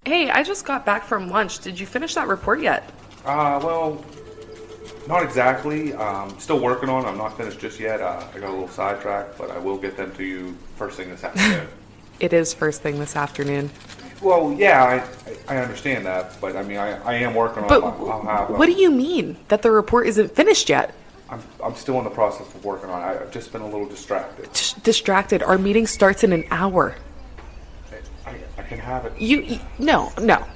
Hey, I just got back from lunch. Did you finish that report yet? Well, not exactly. Still working on it. I'm not finished just yet. I got a little sidetracked, but I will get them to you first thing this afternoon. It is first thing this afternoon. Well, yeah, I understand that, but I mean, I am working on But it. I'll have. what do you mean that the report isn't finished yet? I'm still in the process of working on it. I've just been a little distracted. Distracted. Our meeting starts in an hour. I can have it. No.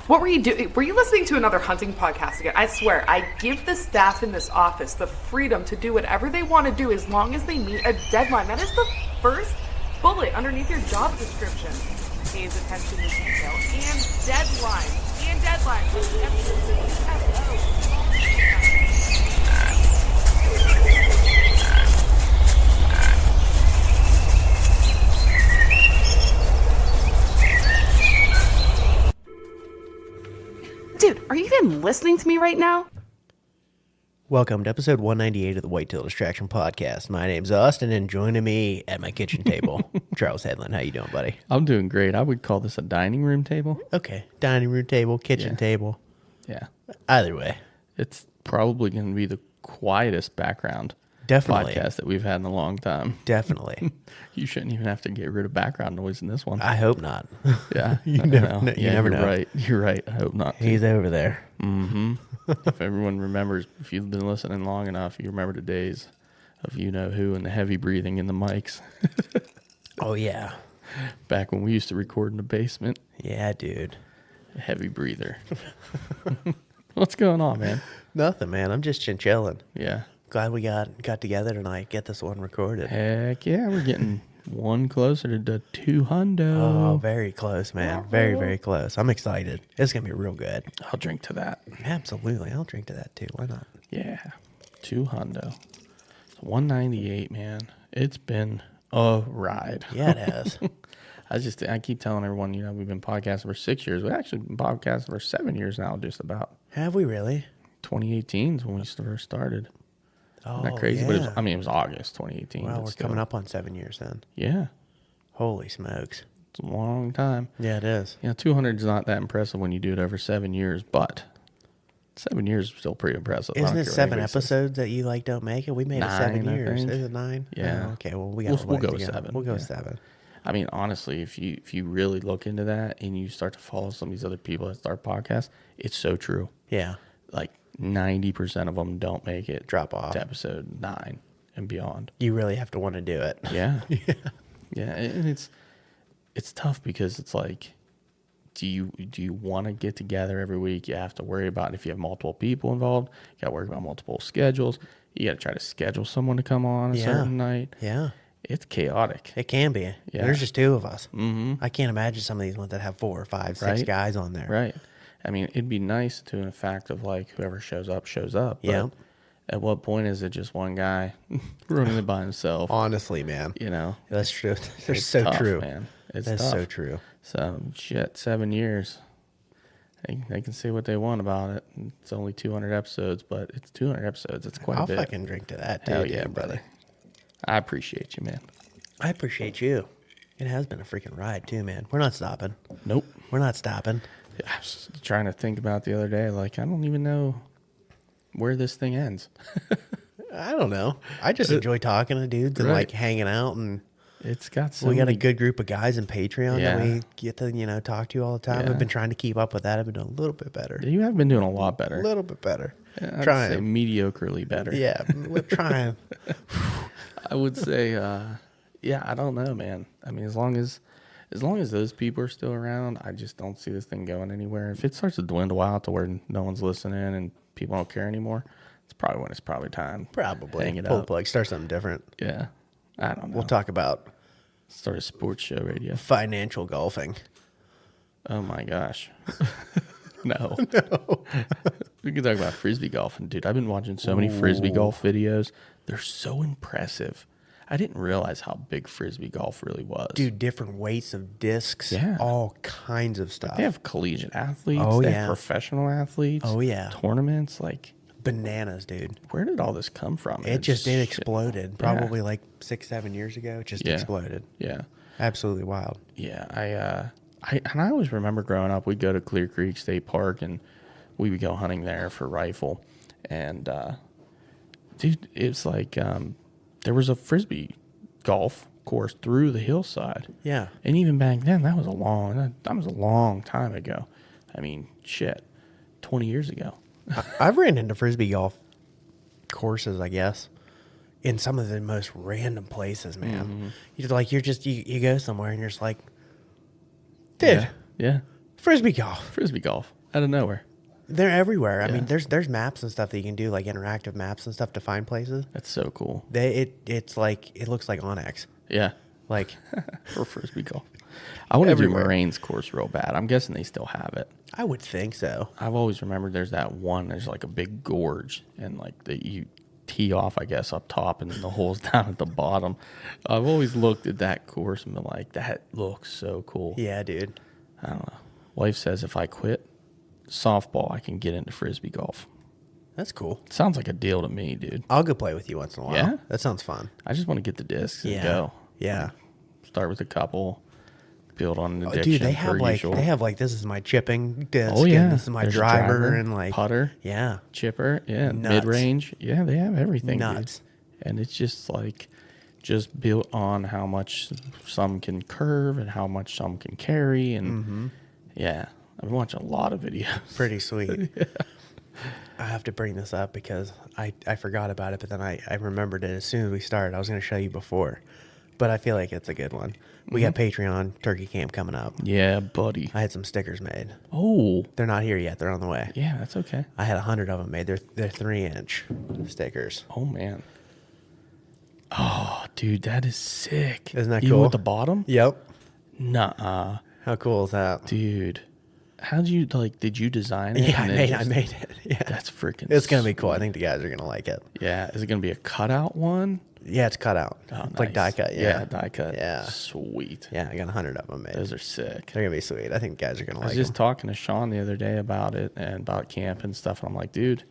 What were you doing? Were you listening to another hunting podcast again? I swear, I give the staff in this office the freedom to do whatever they want to do as long as they meet a deadline. That is the first bullet underneath your job description. Pays attention to detail and deadlines. And deadlines. Dude, are you even listening to me right now? Welcome to episode 198 of the Whitetail Distraction Podcast. My name's Austin, and joining me at my kitchen table, Charles Headland. How you doing, buddy? I'm doing great. I would call this a dining room table. Okay, dining room table, kitchen table. Yeah. Either way, It's probably going to be the quietest background definitely, podcast that we've had in a long time. definitely. You shouldn't even have to get rid of background noise in this one. I hope not. Yeah. You I never know. know. You Yeah, never you're know. right. You're right. I hope not. He's over there. If everyone remembers, if you've been listening long enough, you remember the days of you know who and the heavy breathing in the mics. Oh yeah, Back when we used to record in the basement. yeah, dude. Heavy breather. What's going on, man? Nothing, man. I'm just chilling. Yeah. Glad we got together tonight. Get this one recorded. Heck yeah, we're getting one closer to the 200. Oh, very close, man. Very, very close. I'm excited. It's gonna be real good. I'll drink to that. Absolutely, I'll drink to that too. Why not? Yeah, 200. 198, man. It's been a ride. Yeah, it has. I keep telling everyone, we've been podcasting for 6 years. We've actually been podcasting for 7 years now, just about. Have we really? 2018 is when we first started. Oh, Isn't that crazy? yeah. But it was August 2018. Well, but we're still. coming up on 7 years then. Yeah, Holy smokes. it's a long time. Yeah, it is. 200 is not that impressive when you do it over 7 years, but 7 years is still pretty impressive. I Isn't don't it care what 7 anybody says. episodes that you don't make it? We made it 7 9, I years. think. Is it 9? Yeah. Oh, okay, well, we got We'll go with 7. We'll go with Yeah. 7. I mean, honestly, if you really look into that and you start to follow some of these other people that start podcasts, it's so true. Yeah. Like 90% of them don't make it Drop off. to episode 9 and beyond. You really have to want to do it. Yeah. Yeah. And it's tough because it's like, do you want to get together every week? You have to worry about if you have multiple people involved. You got to worry about multiple schedules. You got to try to schedule someone to come on a certain night. Yeah. It's chaotic. It can be. Yeah. There's just 2 of us. Mm-hmm. I can't imagine some of these ones that have 4 or 5, 6 Right. guys on there. Right. I mean, it'd be nice to, in fact, of like whoever shows up, shows up. But Yeah. at what point is it just one guy running it by himself? Honestly, man. That's true. They're It's so tough, true. man. It's That's tough. so true. So, 7 years. They can say what they want about it. It's only 200 episodes, but it's 200 episodes. It's quite I'll a bit. fucking drink to that too. Hell yeah, dude, brother. I appreciate you, man. I appreciate you. It has been a freaking ride too, man. We're not stopping. Nope. We're not stopping. I was trying to think about the other day, like, I don't even know where this thing ends. I don't know. I just enjoy talking to dudes and Right. like hanging out, and It's got so we got a many good group of guys in Patreon that Yeah. we get to talk to all the time. Yeah. I've been trying to keep up with that. I've been doing a little bit better. You have been doing a lot better. A little bit better. I'd say Trying. mediocrely better. Yeah, we're trying. I would say, yeah, I don't know, man. I mean, as long as those people are still around, I just don't see this thing going anywhere. If it starts to dwindle out to where no one's listening and people don't care anymore, it's probably when it's probably time. Probably. Hang it Pull the up. plug. Start something different. Yeah. I don't know. We'll talk about Start a sports show radio. financial golfing. Oh my gosh. No. We can talk about frisbee golfing, dude. I've been watching so many frisbee golf videos. They're so impressive. I didn't realize how big frisbee golf really was. Dude, different weights of discs. Yeah. All kinds of stuff. They have collegiate athletes. Oh, they yeah. have professional athletes. Oh, yeah. Tournaments. Like, Bananas, dude. where did all this come from? It just shit. exploded. Probably like 6-7 years ago. It just Yeah. exploded. Yeah. Absolutely wild. Yeah. I always remember growing up, we'd go to Clear Creek State Park and we would go hunting there for rifle. And, dude, it's like there was a Frisbee golf course through the hillside. Yeah. And even back then, that was a long time ago. I mean, shit, 20 years ago. I've ran into Frisbee golf courses, I guess, in some of the most random places, man. You go somewhere and you're just like, dude, Yeah. Frisbee golf. Frisbee golf out of nowhere. They're everywhere. I Yeah. mean, there's maps and stuff that you can do, like interactive maps and stuff to find places. That's so cool. It's like, it looks like Onyx. Yeah. Like, For Frisbee golf. I want to do Everywhere. Moraine's course real bad. I'm guessing they still have it. I would think so. I've always remembered there's that one, there's like a big gorge and like that you tee off, I guess, up top and then the hole's down at the bottom. I've always looked at that course and been like, that looks so cool. Yeah, dude. I don't know. Wife says if I quit softball, I can get into Frisbee golf. That's cool. Sounds like a deal to me, dude. I'll go play with you once in a while. Yeah? That sounds fun. I just want to get the discs and Yeah. go. Yeah. Start with a couple, build on an Oh, addiction. dude, they usual. have like this is my chipping disc. Oh, yeah. And this is my There's a driver, driver, and like putter. Yeah. Chipper, yeah, Nuts. mid range, yeah, they have everything, Nuts. dude. And it's just like built on how much some can curve and how much some can carry, and yeah, I've been watching a lot of videos. Pretty sweet. I have to bring this up because I forgot about it, but then I remembered it as soon as we started. I was going to show you before, but I feel like it's a good one. We got Patreon Turkey Camp coming up. Yeah, buddy. I had some stickers made. Oh, They're not here yet. They're on the way. yeah, that's okay. I had 100 of them made. They're 3-inch stickers. Oh man. Oh, dude, that is sick. Isn't that Even cool? with the bottom? Yep. Nuh-uh. How cool is that? Dude. How'd you, like, did you design it? Yeah, and I then made just- it. Yeah. That's freaking It's going to be cool. I sweet. think the guys are going to like it. Yeah. Is it going to be a cutout one? Yeah, it's cut out. Oh, It's like die nice. cut. Yeah, Yeah. die cut. Yeah. Sweet. Yeah, I got 100 of them made. Those are sick. They're going to be sweet. I think the guys are going to I was like just them. talking to Sean the other day about it and about camp and stuff. And I'm like, dude,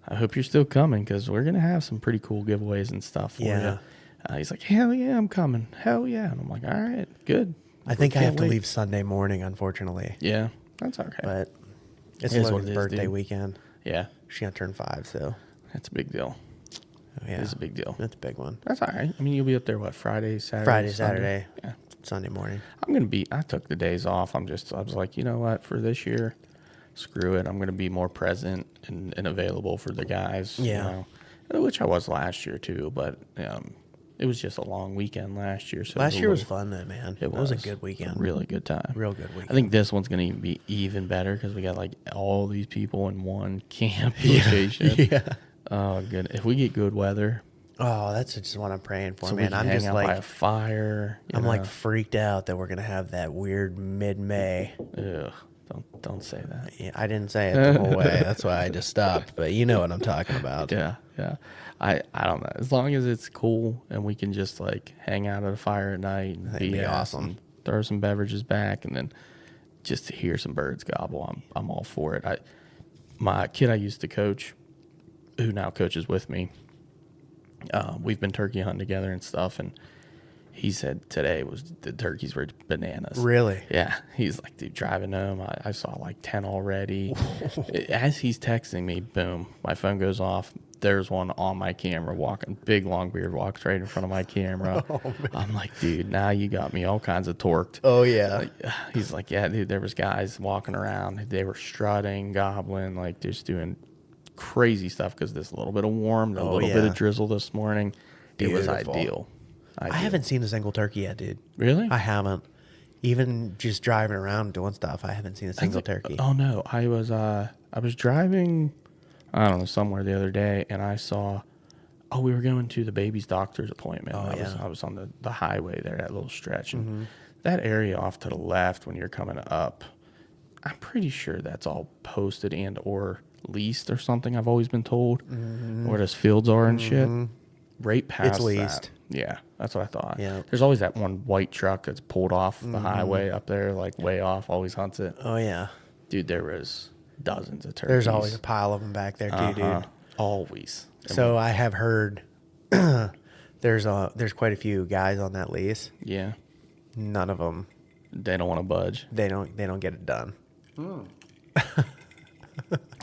I hope you're still coming because we're going to have some pretty cool giveaways and stuff for Yeah. you. He's like, hell yeah, I'm coming. Hell yeah. And I'm like, all right, good. I think I Can't have to wait. leave Sunday morning, unfortunately. Yeah, that's okay. But it's It is what Logan's it is, birthday dude. weekend. Yeah, She's going to turn 5, so that's a big deal. yeah. It's a big deal. That's a big one. That's all right. I mean, you'll be up there, what, Friday, Saturday? Friday, Sunday? Saturday, Yeah. Sunday morning. I took the days off. I was like, you know what, for this year, screw it. I'm going to be more present and available for the guys. Yeah. Which I was last year too, but it was just a long weekend last year. So Last year was little- fun, though, man. It was a good weekend. A really good time. Real good weekend. I think this one's going to be even better because we got like all these people in one camp location. Yeah. Oh, good. If we get good weather, Oh, that's just what I'm praying for, so we man. can I'm hang just out by a like, fire. I'm like freaked out that we're going to have that weird mid-May. Ugh, don't say that. Yeah, I didn't say it the whole way. That's why I just stopped. But you know what I'm talking about. Yeah, yeah. I don't know. As long as it's cool and we can just like hang out at a fire at night and That'd be BS awesome. and throw some beverages back and then just to hear some birds gobble, I'm all for it. My kid I used to coach, who now coaches with me, we've been turkey hunting together and stuff, and he said today was the turkeys were bananas. Really? Yeah. He's like, dude, driving home, I saw like 10 already. As he's texting me, boom, my phone goes off. There's one on my camera walking, big long beard, walks right in front of my camera. I'm like, dude, now you got me all kinds of torqued. Oh, yeah. He's like, yeah, dude, there was guys walking around. They were strutting, gobbling, like just doing crazy stuff because this little bit of warm, a little bit yeah. of drizzle this morning. It was Beautiful. ideal. I haven't seen a single turkey yet, dude. Really? I haven't. Even just driving around doing stuff, I haven't seen a single turkey. Oh no, I was driving, I don't know, somewhere the other day, and I saw. Oh, we were going to the baby's doctor's appointment. Oh, yeah. I was on the highway there, that little stretch, and that area off to the left when you're coming up. I'm pretty sure that's all posted and or leased or something. I've always been told where those fields are and shit. Right past leased. that. Yeah, that's what I thought. Yeah. There's always that one white truck that's pulled off the highway up there, like way off, always hunts it. Oh, yeah. Dude, there was dozens of turkeys. There's always a pile of them back there, too, dude. Always. So I have heard there's quite a few guys on that lease. Yeah. None of them They don't want to budge. They don't get it done.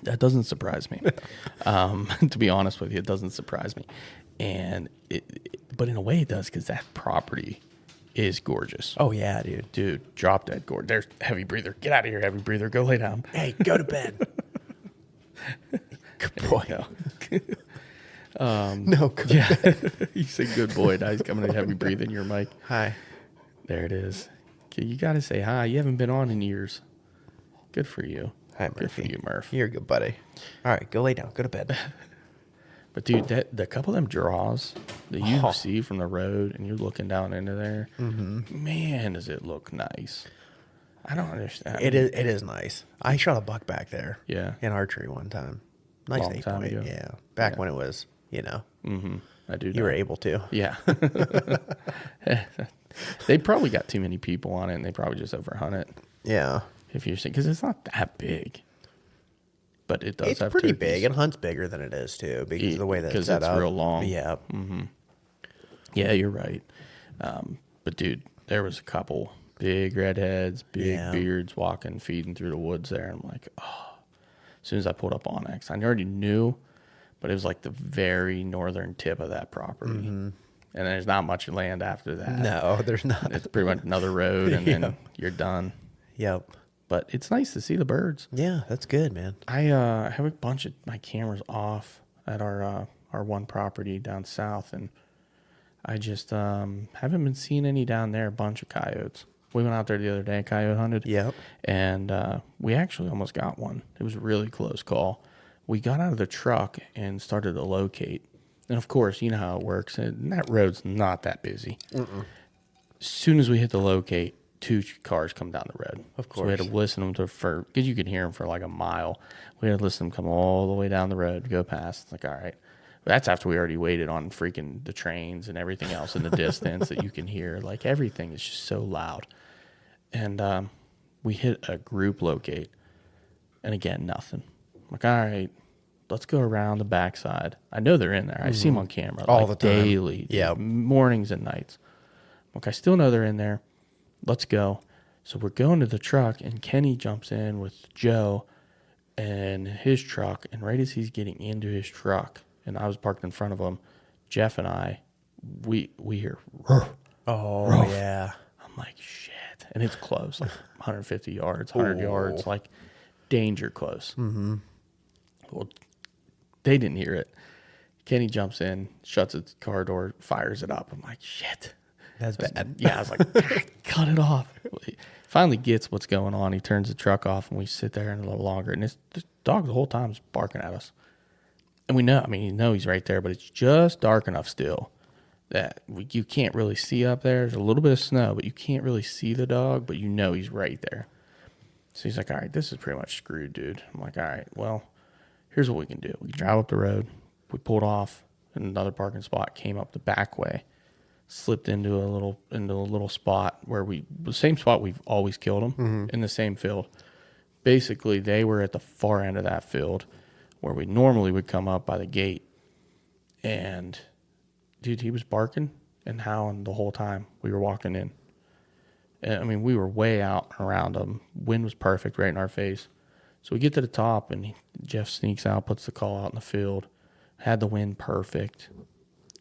That doesn't surprise me. To be honest with you, it doesn't surprise me. And but in a way it does, because that property is gorgeous. Oh yeah, dude. Dude, drop dead gorgeous. There's heavy breather. Get out of here, heavy breather. Go lay down. Hey, go to bed. Good boy. No, good. Yeah. You said good boy. Now he's coming to heavy breathe in your mic. Hi. There it is. Okay, you got to say hi. You haven't been on in years. Good for you. Hi, Good for Murphy. you, Murph. You're a good buddy. All right, go lay down. Go to bed. But dude, the couple of them draws that you see from the road, and you're looking down into there, man, does it look nice. I don't understand. It is nice. I shot a buck back there. Yeah. In archery one time. Nice Long 8 time point. ago. Yeah. Back when it was, I do. you were able to. Yeah. They probably got too many people on it, and they probably just overhunt it. Yeah. If you're saying, because it's not that big, but it does It's have pretty turkeys. big. And hunts bigger than it is too, because of the way that it's set it's up. real long. Yeah. Yeah, you're right. But dude, there was a couple big redheads, big beards walking, feeding through the woods there. And I'm like, oh. As soon as I pulled up on X, I already knew, but it was like the very northern tip of that property. And there's not much land after that. No, there's not. It's pretty much another road, and then you're done. Yep. But it's nice to see the birds. Yeah, that's good, man. I have a bunch of my cameras off at our one property down south, and I just haven't been seeing any down there. A bunch of coyotes. We went out there the other day, coyote hunted. Yep. And we actually almost got one. It was a really close call. We got out of the truck and started to locate. And of course, you know how it works. And that road's not that busy. As soon as we hit the locate, 2 cars come down the road. Of course. So we had to listen to them because you could hear them for like a mile. We had to listen to them come all the way down the road to go past. It's like, all right. But that's after we already waited on freaking the trains and everything else in the distance that you can hear. Like everything is just so loud. And we hit a group locate. And again, nothing. I'm like, all right, let's go around the backside. I know they're in there. I see them on camera All like the time. daily. Yeah. Mornings and nights. I'm like, I still know they're in there. Let's go. So we're going to the truck, and Kenny jumps in with Joe and his truck. And right as he's getting into his truck, and I was parked in front of him, Jeff and I, we hear, "Ruff." Oh, yeah. I'm like, shit. And it's close, like 150 yards, 100 yards, like danger close. Well, they didn't hear it. Kenny jumps in, shuts its car door, fires it up. I'm like, shit. That's bad. Yeah, I was like, God, cut it off. He finally gets what's going on. He turns the truck off, and we sit there and a little longer. And this dog the whole time is barking at us. And we know, you know he's right there, but it's just dark enough still that you can't really see up there. There's a little bit of snow, but you can't really see the dog, but you know he's right there. So he's like, all right, this is pretty much screwed, dude. I'm like, all right, well, here's what we can do. We can drive up the road. We pulled off in another parking spot, came up the back way, slipped into a little spot where the same spot we've always killed them in the same field. Basically, they were at the far end of that field where we normally would come up by the gate. And dude, he was barking and howling the whole time we were walking in. And, we were way out around him. Wind was perfect right in our face. So we get to the top, and Jeff sneaks out, puts the call out in the field. Had the wind perfect.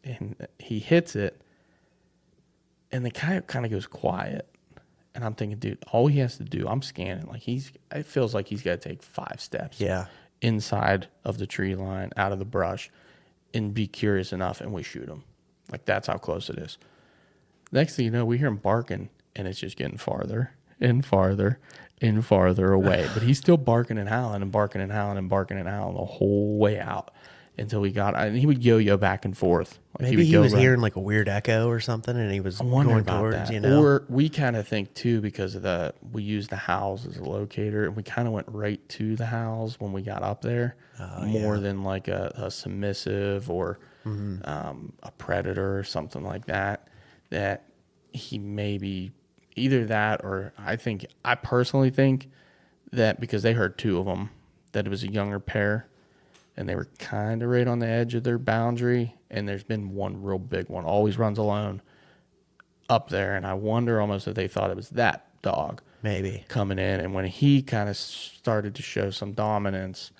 And he hits it, and the coyote kind of goes quiet. And I'm thinking, dude, all he has to do, I'm scanning. Like it feels like he's got to take 5 steps. Yeah. Inside of the tree line, out of the brush, and be curious enough, and we shoot him. Like, that's how close it is. Next thing you know, we hear him barking, and it's just getting farther and farther and farther away. But he's still barking and howling and barking and howling and barking and howling the whole way out until we got. And he would yo-yo back and forth. Like Maybe he would was go hearing like a weird echo or something, and he was wonder going about towards, that. you know. Or we kind of think too, because of we used the howls as a locator, and we kind of went right to the howls when we got up there, more than like a submissive or a predator or something like that. That he maybe either that, or I personally think that because they heard 2 of them, that it was a younger pair, and they were kind of right on the edge of their boundary. And there's been one real big one, always runs alone up there. And I wonder almost if they thought it was that dog Maybe. coming in. And when he kind of started to show some dominance,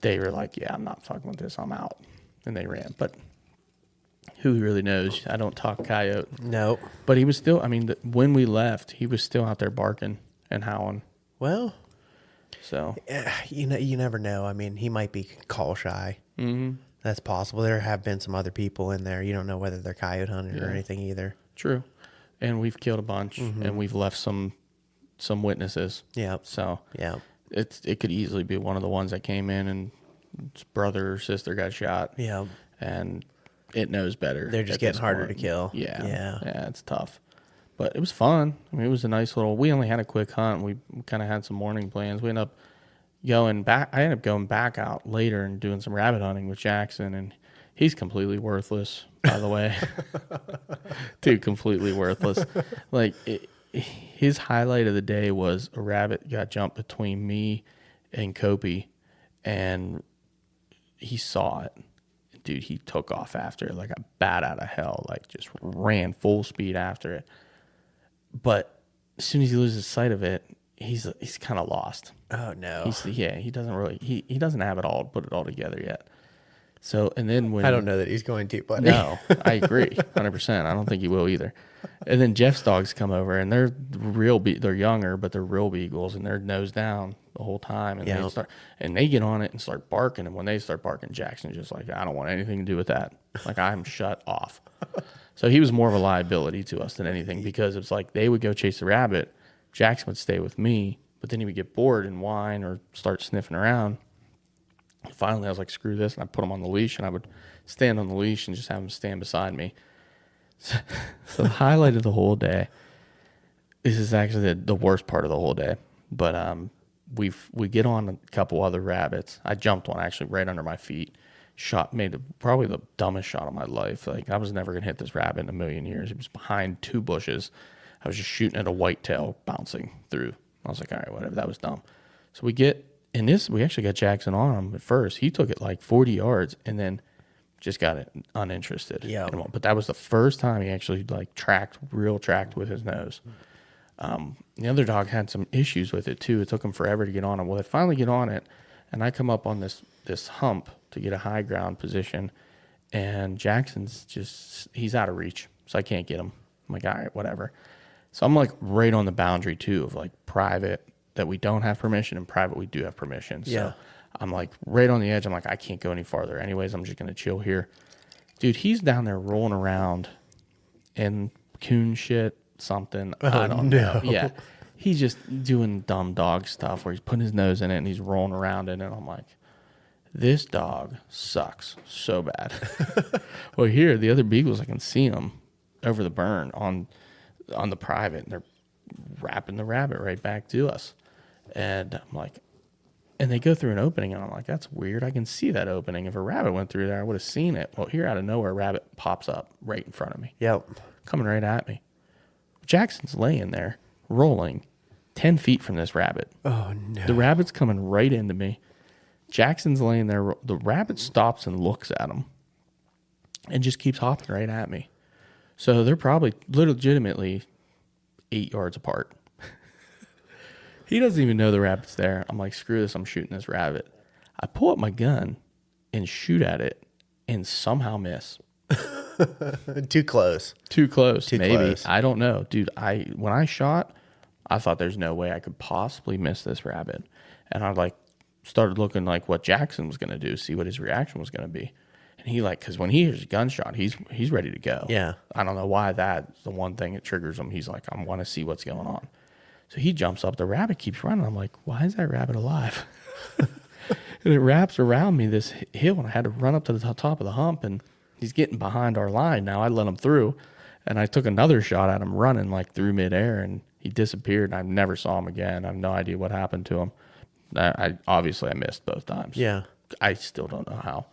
they were like, yeah, I'm not fucking with this. I'm out. And they ran. But who really knows? I don't talk coyote. No. But he was still, I mean, when we left, he was still out there barking and howling. Well, So, you never know. I mean, he might be call shy. Mm-hmm. That's possible. There have been some other people in there. You don't know whether they're coyote hunting or anything either. true. And we've killed a bunch, and we've left some witnesses. Yeah. So, Yeah. it could easily be one of the ones that came in and his brother or sister got shot. Yeah. And it knows better. They're just at getting this harder point. to kill. Yeah. Yeah. Yeah, it's tough. But it was fun. I mean, it was a nice little, we only had a quick hunt. We kind of had some morning plans. We ended up going back. I ended up going back out later and doing some rabbit hunting with Jackson, and he's completely worthless, by the way. Dude, completely worthless. Like, his highlight of the day was a rabbit got jumped between me and Kopi, and he saw it. Dude, he took off after it like a bat out of hell, like just ran full speed after it. But as soon as he loses sight of it, he's kind of lost. Oh, no. He doesn't really, he doesn't have it all, put it all together yet. So, and then when... I don't know that he's going to, buddy. No, I agree, 100%. I don't think he will either. And then Jeff's dogs come over, and they're they're younger, but they're real beagles, and they're nose down the whole time. And they get on it and start barking. And when they start barking, Jackson's just like, I don't want anything to do with that. Like, I'm shut off. So he was more of a liability to us than anything, because it's like they would go chase the rabbit, Jackson would stay with me, but then he would get bored and whine or start sniffing around. Finally, I was like, screw this, and I put him on the leash, and I would stand on the leash and just have him stand beside me. So the highlight of the whole day, this is actually the worst part of the whole day, but we get on a couple other rabbits. I jumped one actually right under my feet, made probably the dumbest shot of my life. Like, I was never going to hit this rabbit in a million years. It was behind two bushes. I was just shooting at a whitetail bouncing through. I was like, all right, whatever, that was dumb. So we actually got Jackson on him at first. He took it like 40 yards and then just got it uninterested. Yeah. But that was the first time he actually like tracked with his nose. The other dog had some issues with it too. It took him forever to get on him. Well, I finally get on it, and I come up on this hump to get a high ground position, and Jackson's he's out of reach, so I can't get him. I'm like, all right, whatever. So I'm like right on the boundary too of like private that we don't have permission and private we do have permission. So Yeah. I'm like right on the edge. I'm like, I can't go any farther. Anyways, I'm just going to chill here. Dude, he's down there rolling around in coon shit, something. I don't know. Yeah. He's just doing dumb dog stuff where he's putting his nose in it and he's rolling around in it. And I'm like, this dog sucks so bad. Well, here, the other beagles, I can see them over the burn on the private, and they're wrapping the rabbit right back to us. And I'm like, and they go through an opening, and I'm like, that's weird. I can see that opening. If a rabbit went through there, I would have seen it. Well, here out of nowhere, a rabbit pops up right in front of me. Yep. Coming right at me. Jackson's laying there, rolling 10 feet from this rabbit. Oh, no. The rabbit's coming right into me. Jackson's laying there. The rabbit stops and looks at him and just keeps hopping right at me. So they're probably legitimately 8 yards apart. He doesn't even know the rabbit's there. I'm like, screw this. I'm shooting this rabbit. I pull up my gun and shoot at it and somehow miss. Too close. Too close. Maybe. Close. I don't know. Dude, when I shot, I thought there's no way I could possibly miss this rabbit. And I like started looking like what Jackson was going to do, see what his reaction was going to be. And he because when he hears a gunshot, he's ready to go. Yeah. I don't know why that's the one thing that triggers him. He's like, I want to see what's going on. So he jumps up. The rabbit keeps running. I'm like, why is that rabbit alive? And it wraps around me this hill, and I had to run up to the top of the hump, and he's getting behind our line. Now I let him through, and I took another shot at him running like through midair, and he disappeared, and I never saw him again. I have no idea what happened to him. I missed both times. Yeah. I still don't know how.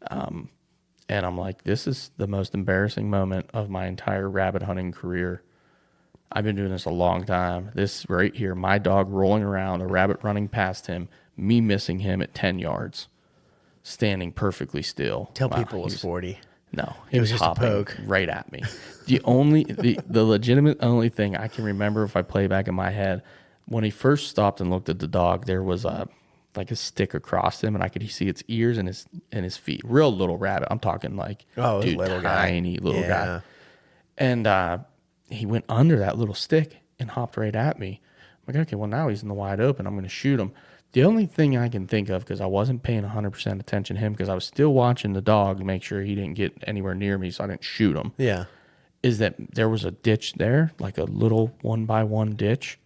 And I'm like, this is the most embarrassing moment of my entire rabbit hunting career. I've been doing this a long time. This right here, my dog rolling around, a rabbit running past him, me missing him at 10 yards, standing perfectly still. Tell people it was 40. No, It was just a hopping poke. right at me. The legitimate only thing I can remember, if I play back in my head, when he first stopped and looked at the dog, there was a stick across him, and I could see its ears and his feet. Real little rabbit. I'm talking like dude, little guy. tiny little guy. Yeah. And he went under that little stick and hopped right at me. I'm like, okay, well now he's in the wide open. I'm going to shoot him. The only thing I can think of, because I wasn't paying 100% attention to him, because I was still watching the dog to make sure he didn't get anywhere near me, so I didn't shoot him, Yeah. is that there was a ditch there, like a little 1x1 ditch.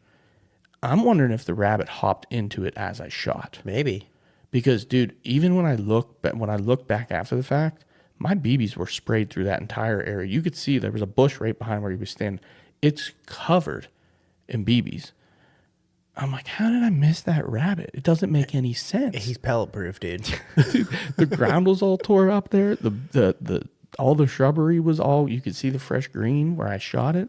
I'm wondering if the rabbit hopped into it as I shot. Maybe. Because, dude, even when I look back after the fact, my BBs were sprayed through that entire area. You could see there was a bush right behind where he was standing. It's covered in BBs. I'm like, how did I miss that rabbit? It doesn't make any sense. He's pellet proof, dude. Dude, the ground was all tore up there. The all the shrubbery was all, you could see the fresh green where I shot it.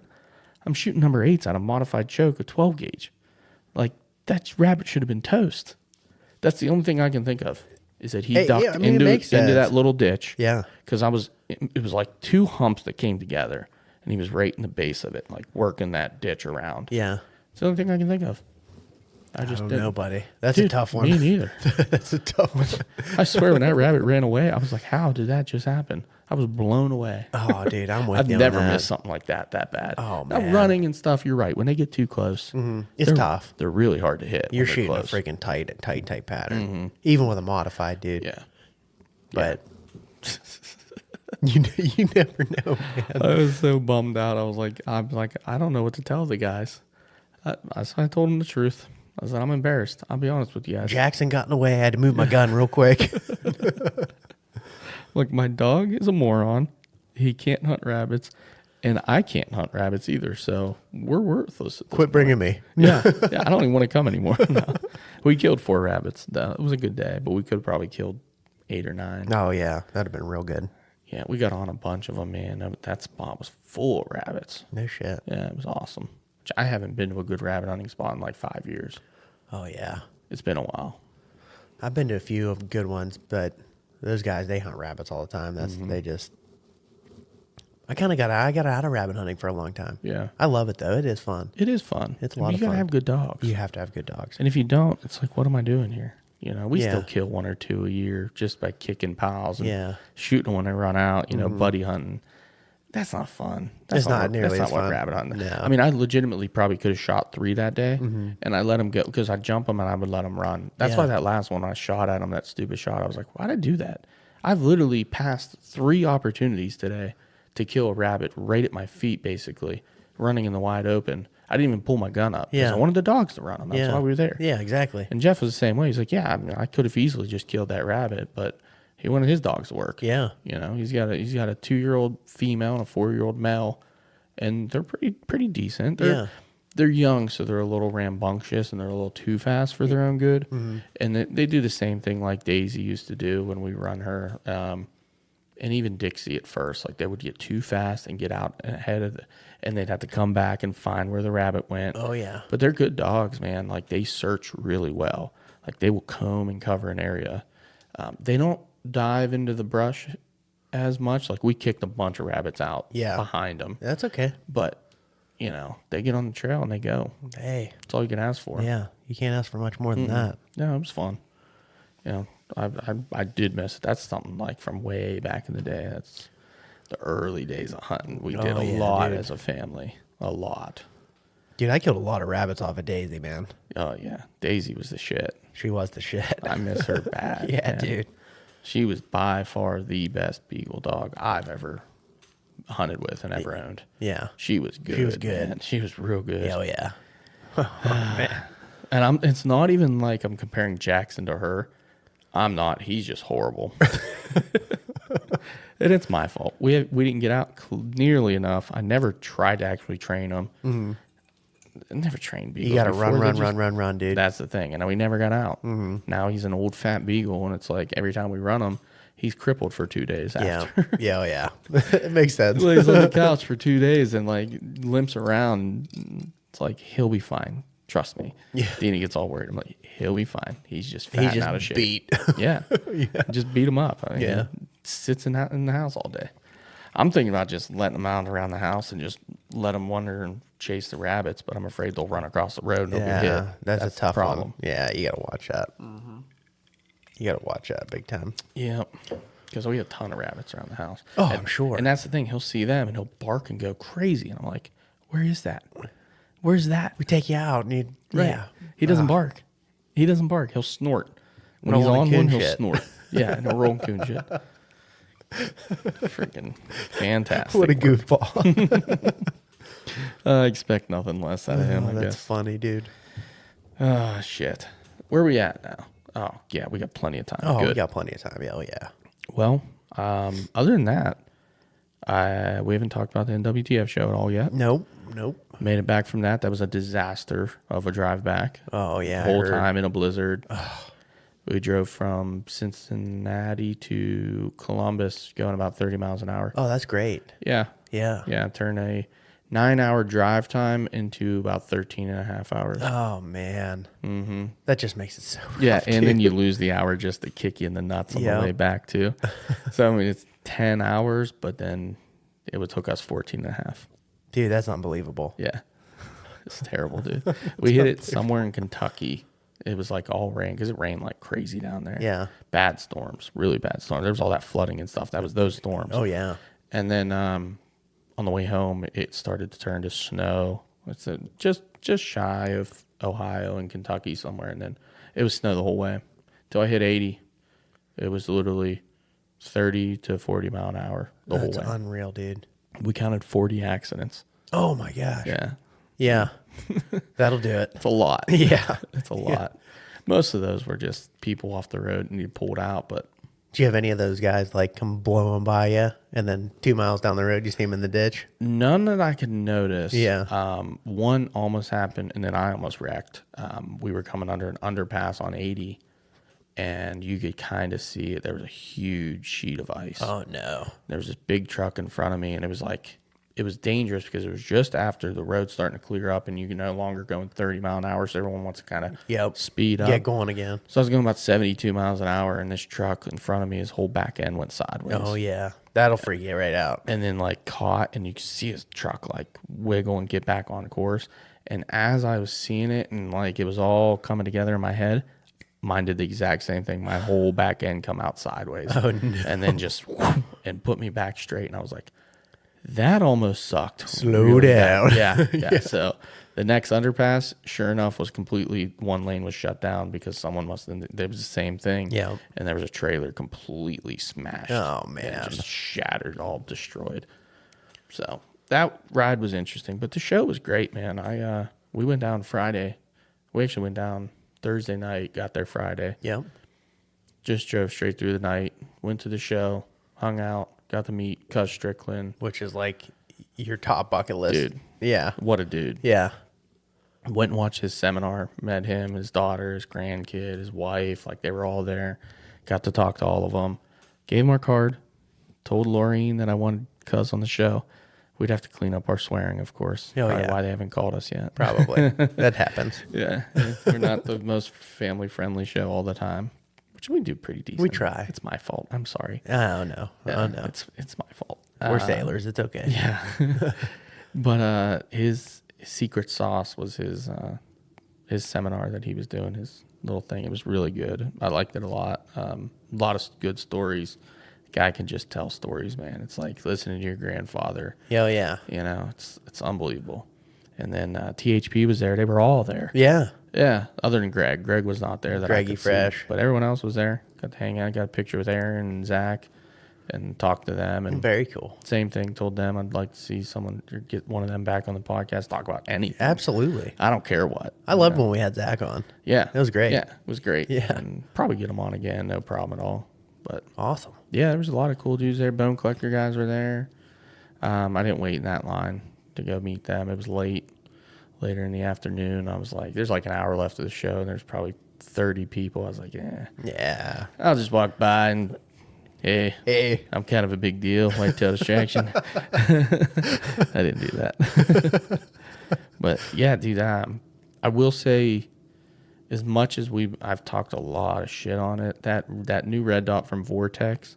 I'm shooting number 8s on a modified choke, a 12 gauge. Like, that rabbit should have been toast. That's the only thing I can think of, is that he ducked into that little ditch. Yeah. Because it was like 2 humps that came together, and he was right in the base of it, like working that ditch around. Yeah. It's the only thing I can think of. I don't know, buddy. That's Dude, a tough one. Me neither. That's a tough one. I swear, when that rabbit ran away, I was like, how did that just happen? I was blown away. Oh, dude, I'm with I've you. never on that. missed something like that bad. Oh, Now, man. running and stuff, you're right. When they get too close, It's tough. They're really hard to hit. You're when they're shooting close. a freaking tight pattern, even with a modified, dude. Yeah. But you never know, man. I was so bummed out. I'm like, I don't know what to tell the guys. I told them the truth. I said, I'm embarrassed. I'll be honest with you guys. Jackson got in the way. I had to move my gun real quick. Look, my dog is a moron. He can't hunt rabbits, and I can't hunt rabbits either. So we're worthless. At this Quit point. bringing me. Yeah, I don't even want to come anymore. No. We killed 4 rabbits. It was a good day, but we could have probably killed 8 or 9. Oh, yeah. That'd have been real good. Yeah, we got on a bunch of them, man. That spot was full of rabbits. No shit. Yeah, it was awesome. I haven't been to a good rabbit hunting spot in like 5 years. Oh, yeah. It's been a while. I've been to a few of good ones, but those guys, they hunt rabbits all the time. They just... I got out of rabbit hunting for a long time. Yeah. I love it, though. It is fun. It is fun. It's a lot of You got fun. to have good dogs. You have to have good dogs. And if you don't, it's like, what am I doing here? You know, we Yeah. still kill 1 or 2 a year just by kicking piles and Yeah. shooting when they run out, buddy hunting. That's not fun. It's not nearly That's as not what fun. rabbit hunting. No. I mean, I legitimately probably could have shot 3 that day, and I let them go because I jump them and I would let them run. That's Yeah. why that last one I shot at him, that stupid shot, I was like, why did I do that? I've literally passed 3 opportunities today to kill a rabbit right at my feet, basically, running in the wide open. I didn't even pull my gun up because Yeah. I wanted the dogs to run them. That's why we were there. Yeah, exactly. And Jeff was the same way. He's like, yeah, I mean, I could have easily just killed that rabbit, but he wanted his dogs to work. Yeah. You know, he's got a 2-year-old female and a 4-year-old male, and they're pretty decent. They're young, so they're a little rambunctious and they're a little too fast for their own good. And they do the same thing like Daisy used to do when we run her. And even Dixie at first, like they would get too fast and get out ahead of and they'd have to come back and find where the rabbit went. Oh, yeah. But they're good dogs, man. Like they search really well. Like they will comb and cover an area. They don't dive into the brush as much. Like we kicked a bunch of rabbits out behind them. That's okay. But, they get on the trail and they go. Hey. That's all you can ask for. Yeah. You can't ask for much more than that. No, it was fun. I did miss it. That's something like from way back in the day. That's the early days of hunting. We did a lot as a family. A lot. Dude, I killed a lot of rabbits off of Daisy, man. Oh, yeah. Daisy was the shit. She was the shit. I miss her bad. Yeah, man. dude. She was by far the best beagle dog I've ever hunted with and ever owned. Yeah. She was good. She was good. Man. She was real good. Oh, yeah. Oh, man. And it's not even like I'm comparing Jackson to her. I'm not. He's just horrible. And it's my fault. We didn't get out nearly enough. I never tried to actually train them. I never trained beagles. You got to before. run, dude. That's the thing. And we never got out. Now he's an old fat beagle, and it's like every time we run him, he's crippled for 2 days after. Yeah. Oh, yeah. It makes sense. He lays on the couch for 2 days and like limps around. It's like he'll be fine. Trust me. Yeah. Deanie gets all worried. I'm like, he'll be fine. He's just fat and out of shape. beat. Yeah. Just beat him up. I mean, Yeah. he sits in the house all day. I'm thinking about just letting them out around the house and just let them wander and chase the rabbits, but I'm afraid they'll run across the road and they'll get hit. That's a tough problem. one. Yeah, you gotta watch that. You gotta watch that big time. Yeah, because we have a ton of rabbits around the house. Oh, I'm sure. And that's the thing. He'll see them and he'll bark and go crazy. And I'm like, where is that? Where's that? We take you out and you, Right. yeah. He doesn't bark. He doesn't bark. He'll snort. When he's Rolling on coon one, he'll shit. snort. Yeah, and he'll roll coon shit. Freaking fantastic. What a goofball. I expect nothing less out of him, I That's guess. funny, dude. Oh, shit. Where are we at now? Oh, yeah, we got plenty of time. Oh, Good. we got plenty of time. Yeah, oh, yeah. Well, other than that, we haven't talked about the NWTF show at all yet. Nope. Made it back from that. That was a disaster of a drive back. Oh, yeah. The whole time in a blizzard. We drove from Cincinnati to Columbus going about 30 miles an hour. Oh, that's great. Yeah. Yeah. Yeah. Turn a 9-hour drive time into about 13 and a half hours. Oh, man. Mm-hmm. That just makes it so Yeah. rough, And then dude. you lose the hour just to kick you in the nuts on Yeah. the way back, too. So, I mean, it's 10 hours, but then it would took us 14 and a half. Dude, that's unbelievable. Yeah. It's terrible, dude. We hit it somewhere in Kentucky. It was like all rain because it rained like crazy down there. Yeah. Bad storms, really bad storms. There was all that flooding and stuff. That was those storms. Oh, yeah. And then on the way home, it started to turn to snow. It's just shy of Ohio and Kentucky somewhere. And then it was snow the whole way until I hit 80. It was literally 30 to 40 mile an hour the That's whole way. unreal, dude. We counted 40 accidents. Oh, my gosh. Yeah. Yeah. That'll do it. It's a lot. Yeah. It's a lot. Most of those were just people off the road and you pulled out, but Do you have any of those guys like come blowing by you and then 2 miles down the road you see them in the ditch? none that I could notice. Yeah. One almost happened and then I almost wrecked. We were coming under an underpass on 80 and you could kind of see it. There was a huge sheet of ice. Oh, no. There was this big truck in front of me and it was like, it was dangerous because it was just after the road starting to clear up and you can no longer go in 30 mile an hour. So everyone wants to kind of speed up. Get going again. So I was going about 72 miles an hour and this truck in front of me, his whole back end went sideways. Oh, yeah. That'll freak you right out. And then like caught and you could see his truck like wiggle and get back on course. And as I was seeing it and like it was all coming together in my head, mine did the exact same thing. My whole back end come out sideways. Oh, no. And then just and put me back straight. And I was like, that almost sucked. Slow really down. bad. Yeah. So the next underpass, sure enough, was completely, one lane was shut down because someone must have, there was the same thing. Yeah. And there was a trailer completely smashed. Oh, And man. just shattered, all destroyed. So that ride was interesting, but the show was great, man. We went down Friday. We actually went down Thursday night, got there Friday. Yeah. Just drove straight through the night, went to the show, hung out, got to meet Cuz Strickland. Which is like your top bucket list. Dude. Yeah. What a dude. Yeah. Went and watched his seminar, met him, his daughter, his grandkid, his wife. Like, they were all there. Got to talk to all of them. Gave him our card. Told Laureen that I wanted Cuz on the show. We'd have to clean up our swearing, of course. Oh, Probably yeah. why they haven't called us yet. Probably. That happens. Yeah. We're not the most family-friendly show all the time, which we do pretty decent. We try. It's my fault. I'm sorry. Oh, no. Oh, no. It's my fault. We're sailors. It's okay. Yeah. But his secret sauce was his seminar that he was doing, his little thing. It was really good. I liked it a lot. A lot of good stories. Guy can just tell stories, man. It's like listening to your grandfather. Oh, yeah. You know, it's unbelievable. And then THP was there. They were all there. Yeah. Yeah, other than Greg. Greg was not there. That I Greggy could see. Fresh. But everyone else was there. Got to hang out. Got a picture with Aaron and Zach and talk to them. And Very cool. same thing, told them I'd like to see someone or get one of them back on the podcast, talk about anything. Absolutely. I don't care what. I loved when we had Zach on. Yeah. It was great. Yeah, it was great. Yeah. And probably get him on again, no problem at all. But Awesome. yeah, there was a lot of cool dudes there. Bone collector guys were there. I didn't wait in that line to go meet them. It was later in the afternoon. I was like, there's like an hour left of the show, and there's probably 30 people. I was like, Yeah. I'll just walk by and, hey, I'm kind of a big deal. White tail distraction. I didn't do that. But yeah, dude, I will say, as much as I've talked a lot of shit on it, that new red dot from Vortex,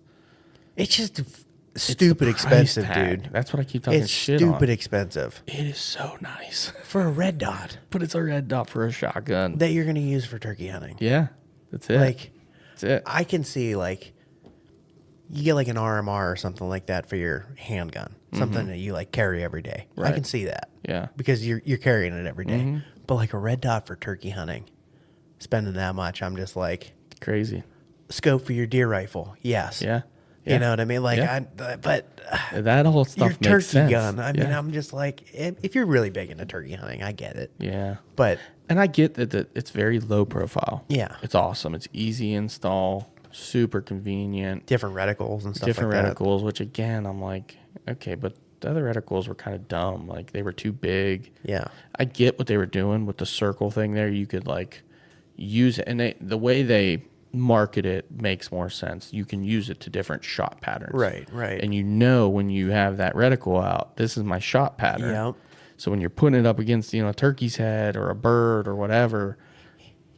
It's just stupid the price expensive, tag. dude. That's what I keep talking It's shit stupid on. expensive It is so nice. for a red dot But it's a red dot for a shotgun. that you're gonna use for turkey hunting. Yeah. That's it. Like, that's it. I can see like you get like an RMR or something like that for your handgun, something that you like carry every day. I Right. can see that. Yeah. Because you're carrying it every day. But like a red dot for turkey hunting, spending that much, I'm just like, Crazy. scope for your deer rifle, yes. Yeah. Yeah. You know what I mean? Like, Yeah. but That whole your stuff turkey makes sense. gun. I mean, Yeah. I'm just like, if you're really big into turkey hunting, I get it. Yeah. But And I get that it's very low profile. Yeah. It's awesome. It's easy install, super convenient, different reticles and stuff different like that. reticles, which again, I'm like, okay, but the other reticles were kind of dumb. Like they were too big. Yeah. I get what they were doing with the circle thing there. You could like use it. And the way they market it makes more sense. You can use it to different shot patterns. Right. And you know when you have that reticle out, this is my shot pattern. Yep. So when you're putting it up against, a turkey's head or a bird or whatever,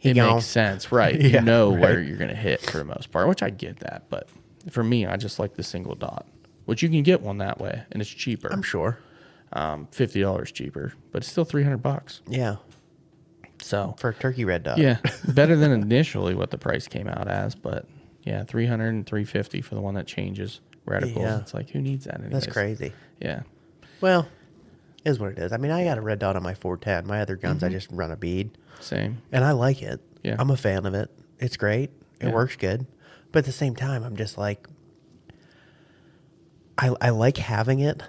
it gone. makes sense, right? Yeah, You know where right. you're going to hit for the most part, which I get that. But for me, I just like the single dot, which you can get one that way, and it's cheaper. I'm sure. $50 cheaper, but it's still $300. Yeah. So For a turkey red dot. yeah, better than initially what the price came out as, but yeah, $300 and $350 for the one that changes reticles. Yeah. It's like, who needs that anyways? That's crazy. Yeah. Well, is what it is. I mean, I got a red dot on my 410. My other guns, I just run a bead, Same. and I like it. Yeah. I'm a fan of it. It's great. It Yeah. works good. But at the same time, I'm just like, I like having it,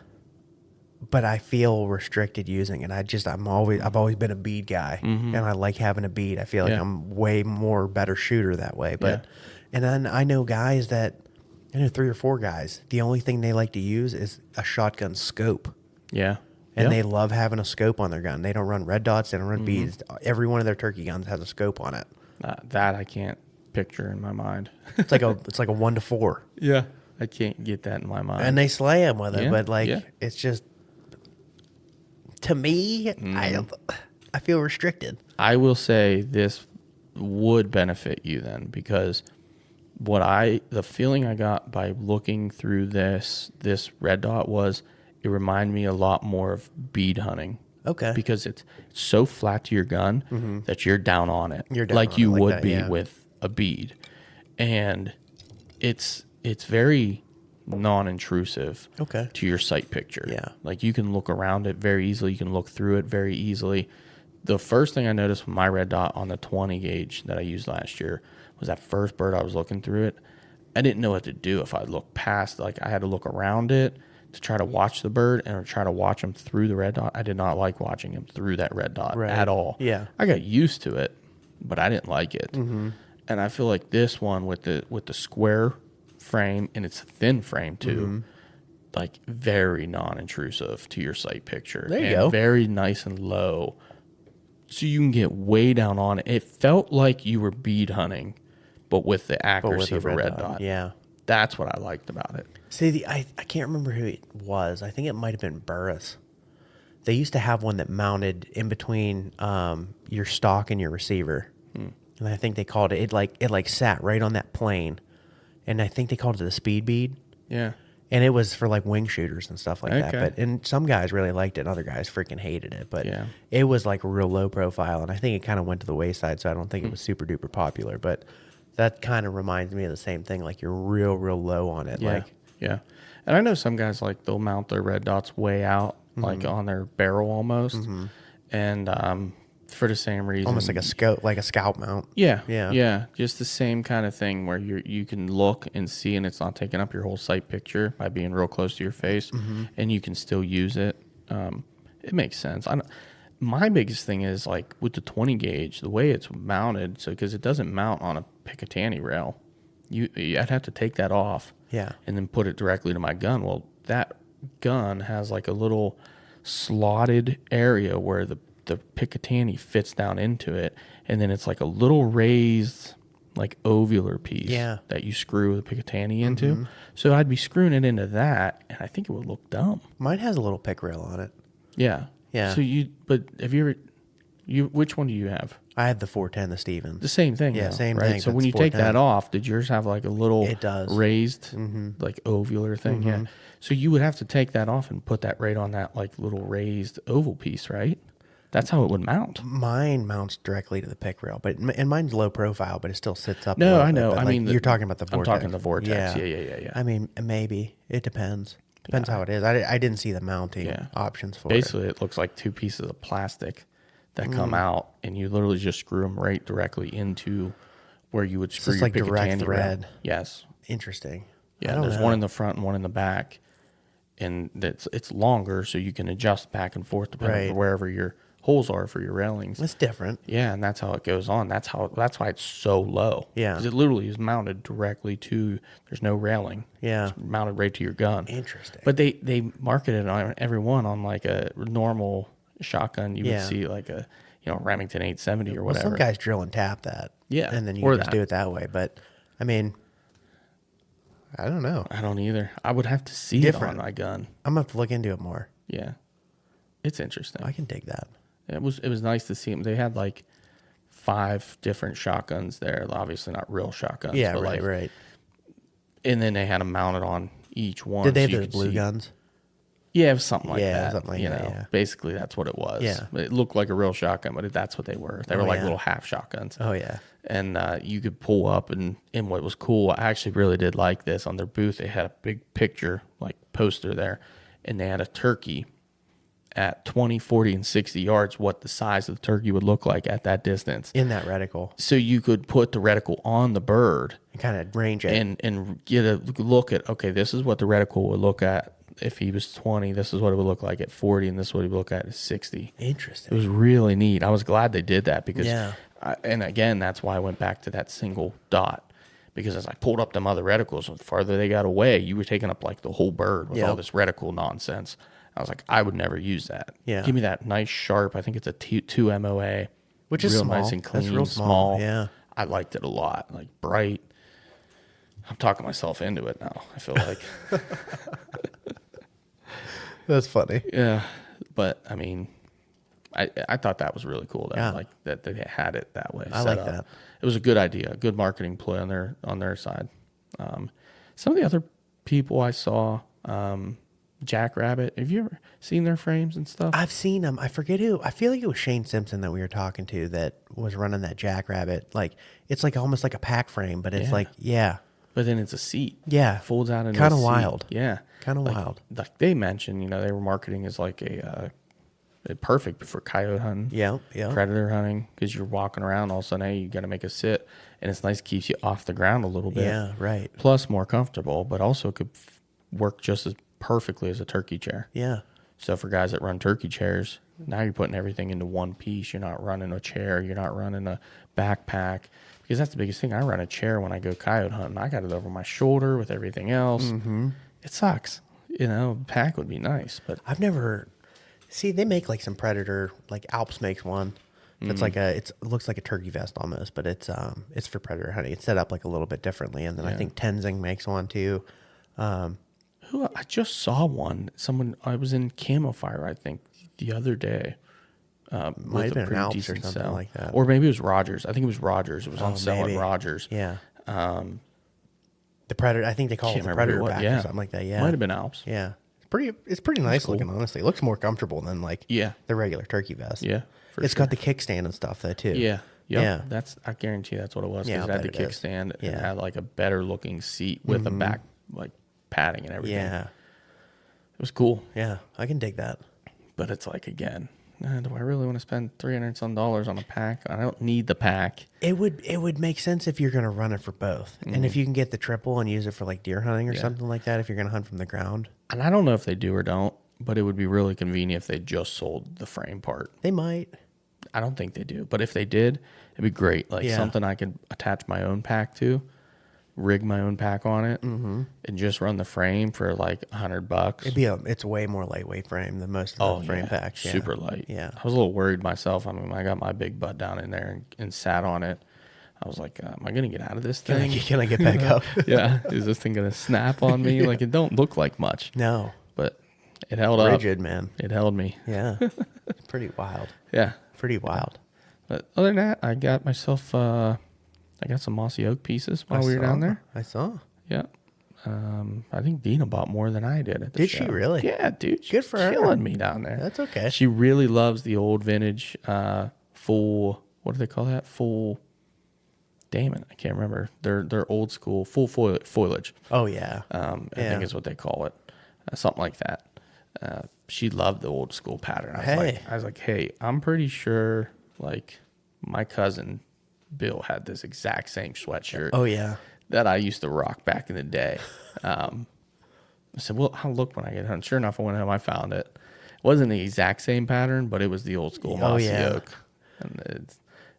but I feel restricted using it. I've always been a bead guy, and I like having a bead. I feel like Yeah. I'm way more better shooter that way. But, Yeah. and then I know 3 or 4 guys, the only thing they like to use is a shotgun scope. Yeah. And Yeah. they love having a scope on their gun. They don't run red dots. They don't run beads. Every one of their turkey guns has a scope on it. That I can't picture in my mind. It's like a 1 to 4, Yeah. I can't get that in my mind. and they slay them with it. Yeah, But like, yeah. it's just to me, I feel restricted. I will say this would benefit you then, because the feeling I got by looking through this red dot was it reminded me a lot more of bead hunting. Okay. Because it's so flat to your gun that you're down on it. You're down like on you it like would that, be yeah. with a bead. And it's very non-intrusive Okay. to your sight picture. Yeah. Like you can look around it very easily. You can look through it very easily. The first thing I noticed with my red dot on the 20 gauge that I used last year was that first bird I was looking through it. I didn't know what to do if I looked past. Like I had to look around it to try to watch the bird and try to watch him through the red dot. I did not like watching him through that red dot Right. at all. Yeah. I got used to it, but I didn't like it. And I feel like this one with the square frame, and it's a thin frame too, like very non-intrusive to your sight picture. There you and go. Very nice and low, so you can get way down on it. It felt like you were bead hunting, but with the But accuracy with of a red dot. Yeah. That's what I liked about it. See, I can't remember who it was. I think it might have been Burris. They used to have one that mounted in between your stock and your receiver, and I think they called it. It like sat right on that plane, and I think they called it the speed bead. Yeah. And it was for like wing shooters and stuff like that. Okay. And some guys really liked it, and other guys freaking hated it. But Yeah. it was like real low profile, and I think it kind of went to the wayside. So I don't think it was super duper popular. But that kind of reminds me of the same thing. Like you're real low on it. Yeah. Like Yeah. And I know some guys, like, they'll mount their red dots way out, like on their barrel almost. And for the same reason. almost like a scope, like a scout mount. Yeah. Yeah. Yeah. Just the same kind of thing where you can look and see, and it's not taking up your whole sight picture by being real close to your face, and you can still use it. It makes sense. My biggest thing is, like, with the 20 gauge, the way it's mounted, so because it doesn't mount on a Picatinny rail, I'd have to take that off. Yeah. And then put it directly to my gun. Well, that gun has like a little slotted area where the Picatinny fits down into it, and then it's like a little raised, like, ovular piece that you screw the Picatinny into. So I'd be screwing it into that, and I think it would look dumb. Mine has a little pick rail on it. Yeah. Yeah. So but have you ever, which one do you have? I had the 410, the Stevens. The same thing. Yeah, though, same right? thing, So but when it's you take that 410. off, did yours have like a little It does. raised, like ovular thing? Yeah. So you would have to take that off and put that right on that like little raised oval piece, right? That's how it would mount. Mine mounts directly to the pick rail, and mine's low profile, but it still sits up. a No, little I bit, know. but, I like, mean, you're talking about the I'm vortex. talking the vortex. Yeah. I mean, maybe it depends. Depends how it is. I didn't see the mounting options for Basically, it looks like two pieces of plastic that come out, and you literally just screw them right directly into where you would screw it's your like direct Picatinny thread. rail. Yes. it. Interesting. I Yeah. don't There's know. one in the front and one in the back, and it's longer, so you can adjust back and forth depending Right. on wherever your holes are for your railings. It's different. Yeah, and that's how it goes on. That's why it's so low. Yeah. Because it literally is mounted directly to. There's no railing. Yeah. It's mounted right to your gun. Interesting. But they marketed on every one on like a normal shotgun. You would Yeah. see like a Remington 870 or Well, whatever. some guys drill and tap that. Yeah, And then you or can just that. do it that way. But, I mean, I don't know. I don't either. I would have to see Different. it on my gun. I'm going to have to look into it more. Yeah, it's interesting. I can dig that. It was nice to see them. They had like 5 different shotguns there. Obviously not real shotguns. Yeah, but right, like, right. And then they had them mounted on each one. Did they so have you those could blue see. guns? Yeah, it was something like Yeah, that. something like that, yeah. Basically, that's what it was. Yeah. It looked like a real shotgun, but that's what they were. They were like yeah. little half shotguns. Oh, yeah. And you could pull up, and what was cool, I actually really did like this. On their booth, they had a big picture, like poster there, and they had a turkey at 20, 40, and 60 yards, what the size of the turkey would look like at that distance. In that reticle. So you could put the reticle on the bird And kind of range it. and get a look at, okay, this is what the reticle would look at if he was 20, this is what it would look like at 40, and this is what he would look at 60. Interesting. It was really neat. I was glad they did that because, Yeah. and again, that's why I went back to that single dot, because as I pulled up them other reticles, the farther they got away, you were taking up like the whole bird with all Yep. this reticle nonsense. I was like, I would never use that. Yeah. Give me that nice sharp, I think it's a 2 MOA. Which is real small. nice and That's clean, real small, yeah. I liked it a lot, like bright. I'm talking myself into it now, I feel like. That's funny. Yeah, but I mean, I thought that was really cool. That Yeah. like that they had it that way. I set like up. that. It was a good idea, a good marketing play on their side. Some of the other people I saw, Jackrabbit. Have you ever seen their frames and stuff? I've seen them. I forget who. I feel like it was Shane Simpson that we were talking to that was running that Jackrabbit. Like, it's like almost like a pack frame, but it's Yeah. like, yeah. But then it's a seat. Yeah. Folds out into Kinda a seat. wild. Yeah. Kinda Like- wild. Like they mentioned, they were marketing as like a perfect for coyote hunting. Yeah, yeah. Predator hunting, because you're walking around, all of a sudden, hey, you got to make a sit, and it's nice, keeps you off the ground a little bit. Yeah, right. Plus more comfortable, but also could work just as perfectly as a turkey chair. Yeah. So for guys that run turkey chairs, now you're putting everything into one piece. You're not running a chair. You're not running a backpack, because that's the biggest thing. I run a chair when I go coyote hunting. I got it over my shoulder with everything else. Mm-hmm. It sucks. Pack would be nice, but I've never. See, they make like some Predator, like Alps makes one. It's like it looks like a turkey vest almost, but it's for Predator hunting. It's set up like a little bit differently. And then I think Tenzing makes one too. I just saw one. I was in Camo Fire, I think, the other day. Might have been an Alps or something sale. like that. Or maybe it was Rogers. I think it was Rogers. It was on sale maybe. at Rogers. Yeah. The Predator, I think they call it Can't the remember Predator what- back yeah. or something like that. Yeah. Might have been Alps. Yeah. It's pretty nice looking, honestly. It looks more comfortable than like Yeah. the regular turkey vest. Yeah, for It's sure. got the kickstand and stuff though too. Yeah. Yep. Yeah. I guarantee that's what it was. Yeah, Because I'll it had the bet it is. kickstand and it Yeah. had like a better looking seat with a back, like padding and everything. Yeah. It was cool. Yeah. I can dig that. But it's like, again, do I really want to spend $300 some on a pack? I don't need the pack. It would make sense if you're going to run it for both. And if you can get the triple and use it for like deer hunting or something like that, if you're going to hunt from the ground. And I don't know if they do or don't, but it would be really convenient if they just sold the frame part. They might. I don't think they do. But if they did, it'd be great. Like something I could attach my own pack to, rig my own pack on it, and just run the frame for like $100. It's way more lightweight frame than most of the frame packs. Yeah. Super light. Yeah. I was a little worried myself. I mean, when I got my big butt down in there and sat on it, I was like, am I going to get out of this thing? Can I get back up? Yeah. Is this thing going to snap on me? Like, it don't look like much, No. but it held up. Rigid, man. It held me. Yeah. It's pretty wild. Yeah. Pretty wild. But other than that, I got myself, I got some mossy oak pieces while we were down there. I saw. Yeah. I think Dina bought more than I did at the Did show. she really? Yeah, dude. Good for her. Killing me down there. That's okay. She really loves the old vintage, full, what do they call that? Full, damn it, I can't remember. They're old school, full foliage. Oh yeah. I think is what they call it. Something like that. She loved the old school pattern. I was like, hey, I'm pretty sure like my cousin Bill had this exact same sweatshirt. Oh yeah. That I used to rock back in the day. I said, well, I'll look when I get home. Sure enough, I went home, I found it. It wasn't the exact same pattern, but it was the old school mossy oak. And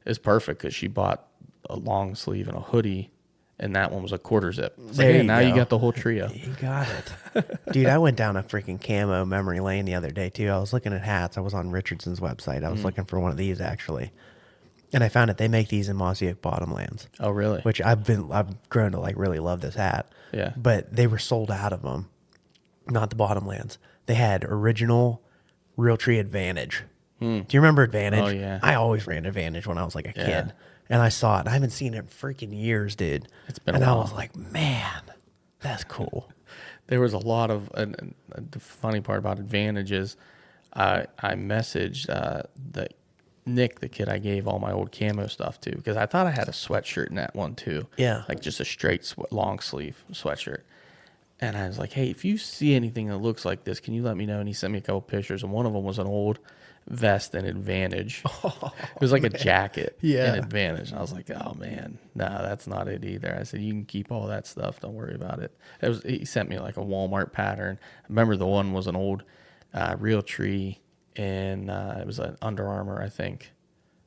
it's perfect because she bought a long sleeve and a hoodie, and that one was a quarter zip. It's like, hey, now you got the whole trio. You got it. Dude, I went down a freaking camo memory lane the other day, too. I was looking at hats. I was on Richardson's website. I was looking for one of these, actually. And I found it. They make these in mossy oak bottomlands. Oh, really? Which I've grown to like really love this hat. Yeah. But they were sold out of them. Not the bottomlands. They had original Realtree Advantage. Do you remember Advantage? Oh, yeah. I always ran Advantage when I was like a kid. And I saw it. I haven't seen it in freaking years, dude. It's been a and while. I was like, man, that's cool. There was a lot of, and the funny part about Advantage is I messaged Nick, the kid I gave all my old camo stuff to, because I thought I had a sweatshirt in that one too. Yeah. Like just a straight long sleeve sweatshirt. And I was like, hey, if you see anything that looks like this, can you let me know? And he sent me a couple pictures, and one of them was an old vest and Advantage. It was like a jacket and Advantage. And I was like, oh man, no, that's not it either. I said, you can keep all that stuff. Don't worry about it. He sent me like a Walmart pattern. I remember the one was an old Realtree, and it was an Under Armour, I think,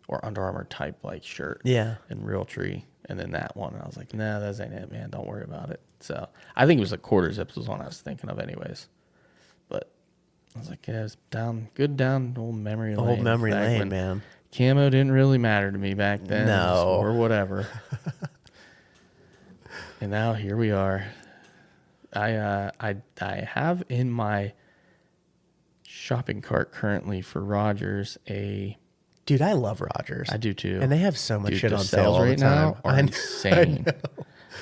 or Under Armour type like shirt. Yeah. And Realtree. And then that one, and I was like, no, that ain't it, man. Don't worry about it. So I think it was a quarter zips was one I was thinking of anyways. But I was like, yeah, it's good down old memory lane. Old memory back lane, when man. Camo didn't really matter to me back then. No. Or whatever. And now here we are. I have in my shopping cart currently for Rogers Dude, I love Rogers. I do too. And they have so much shit the on sale all right the time. now are insane.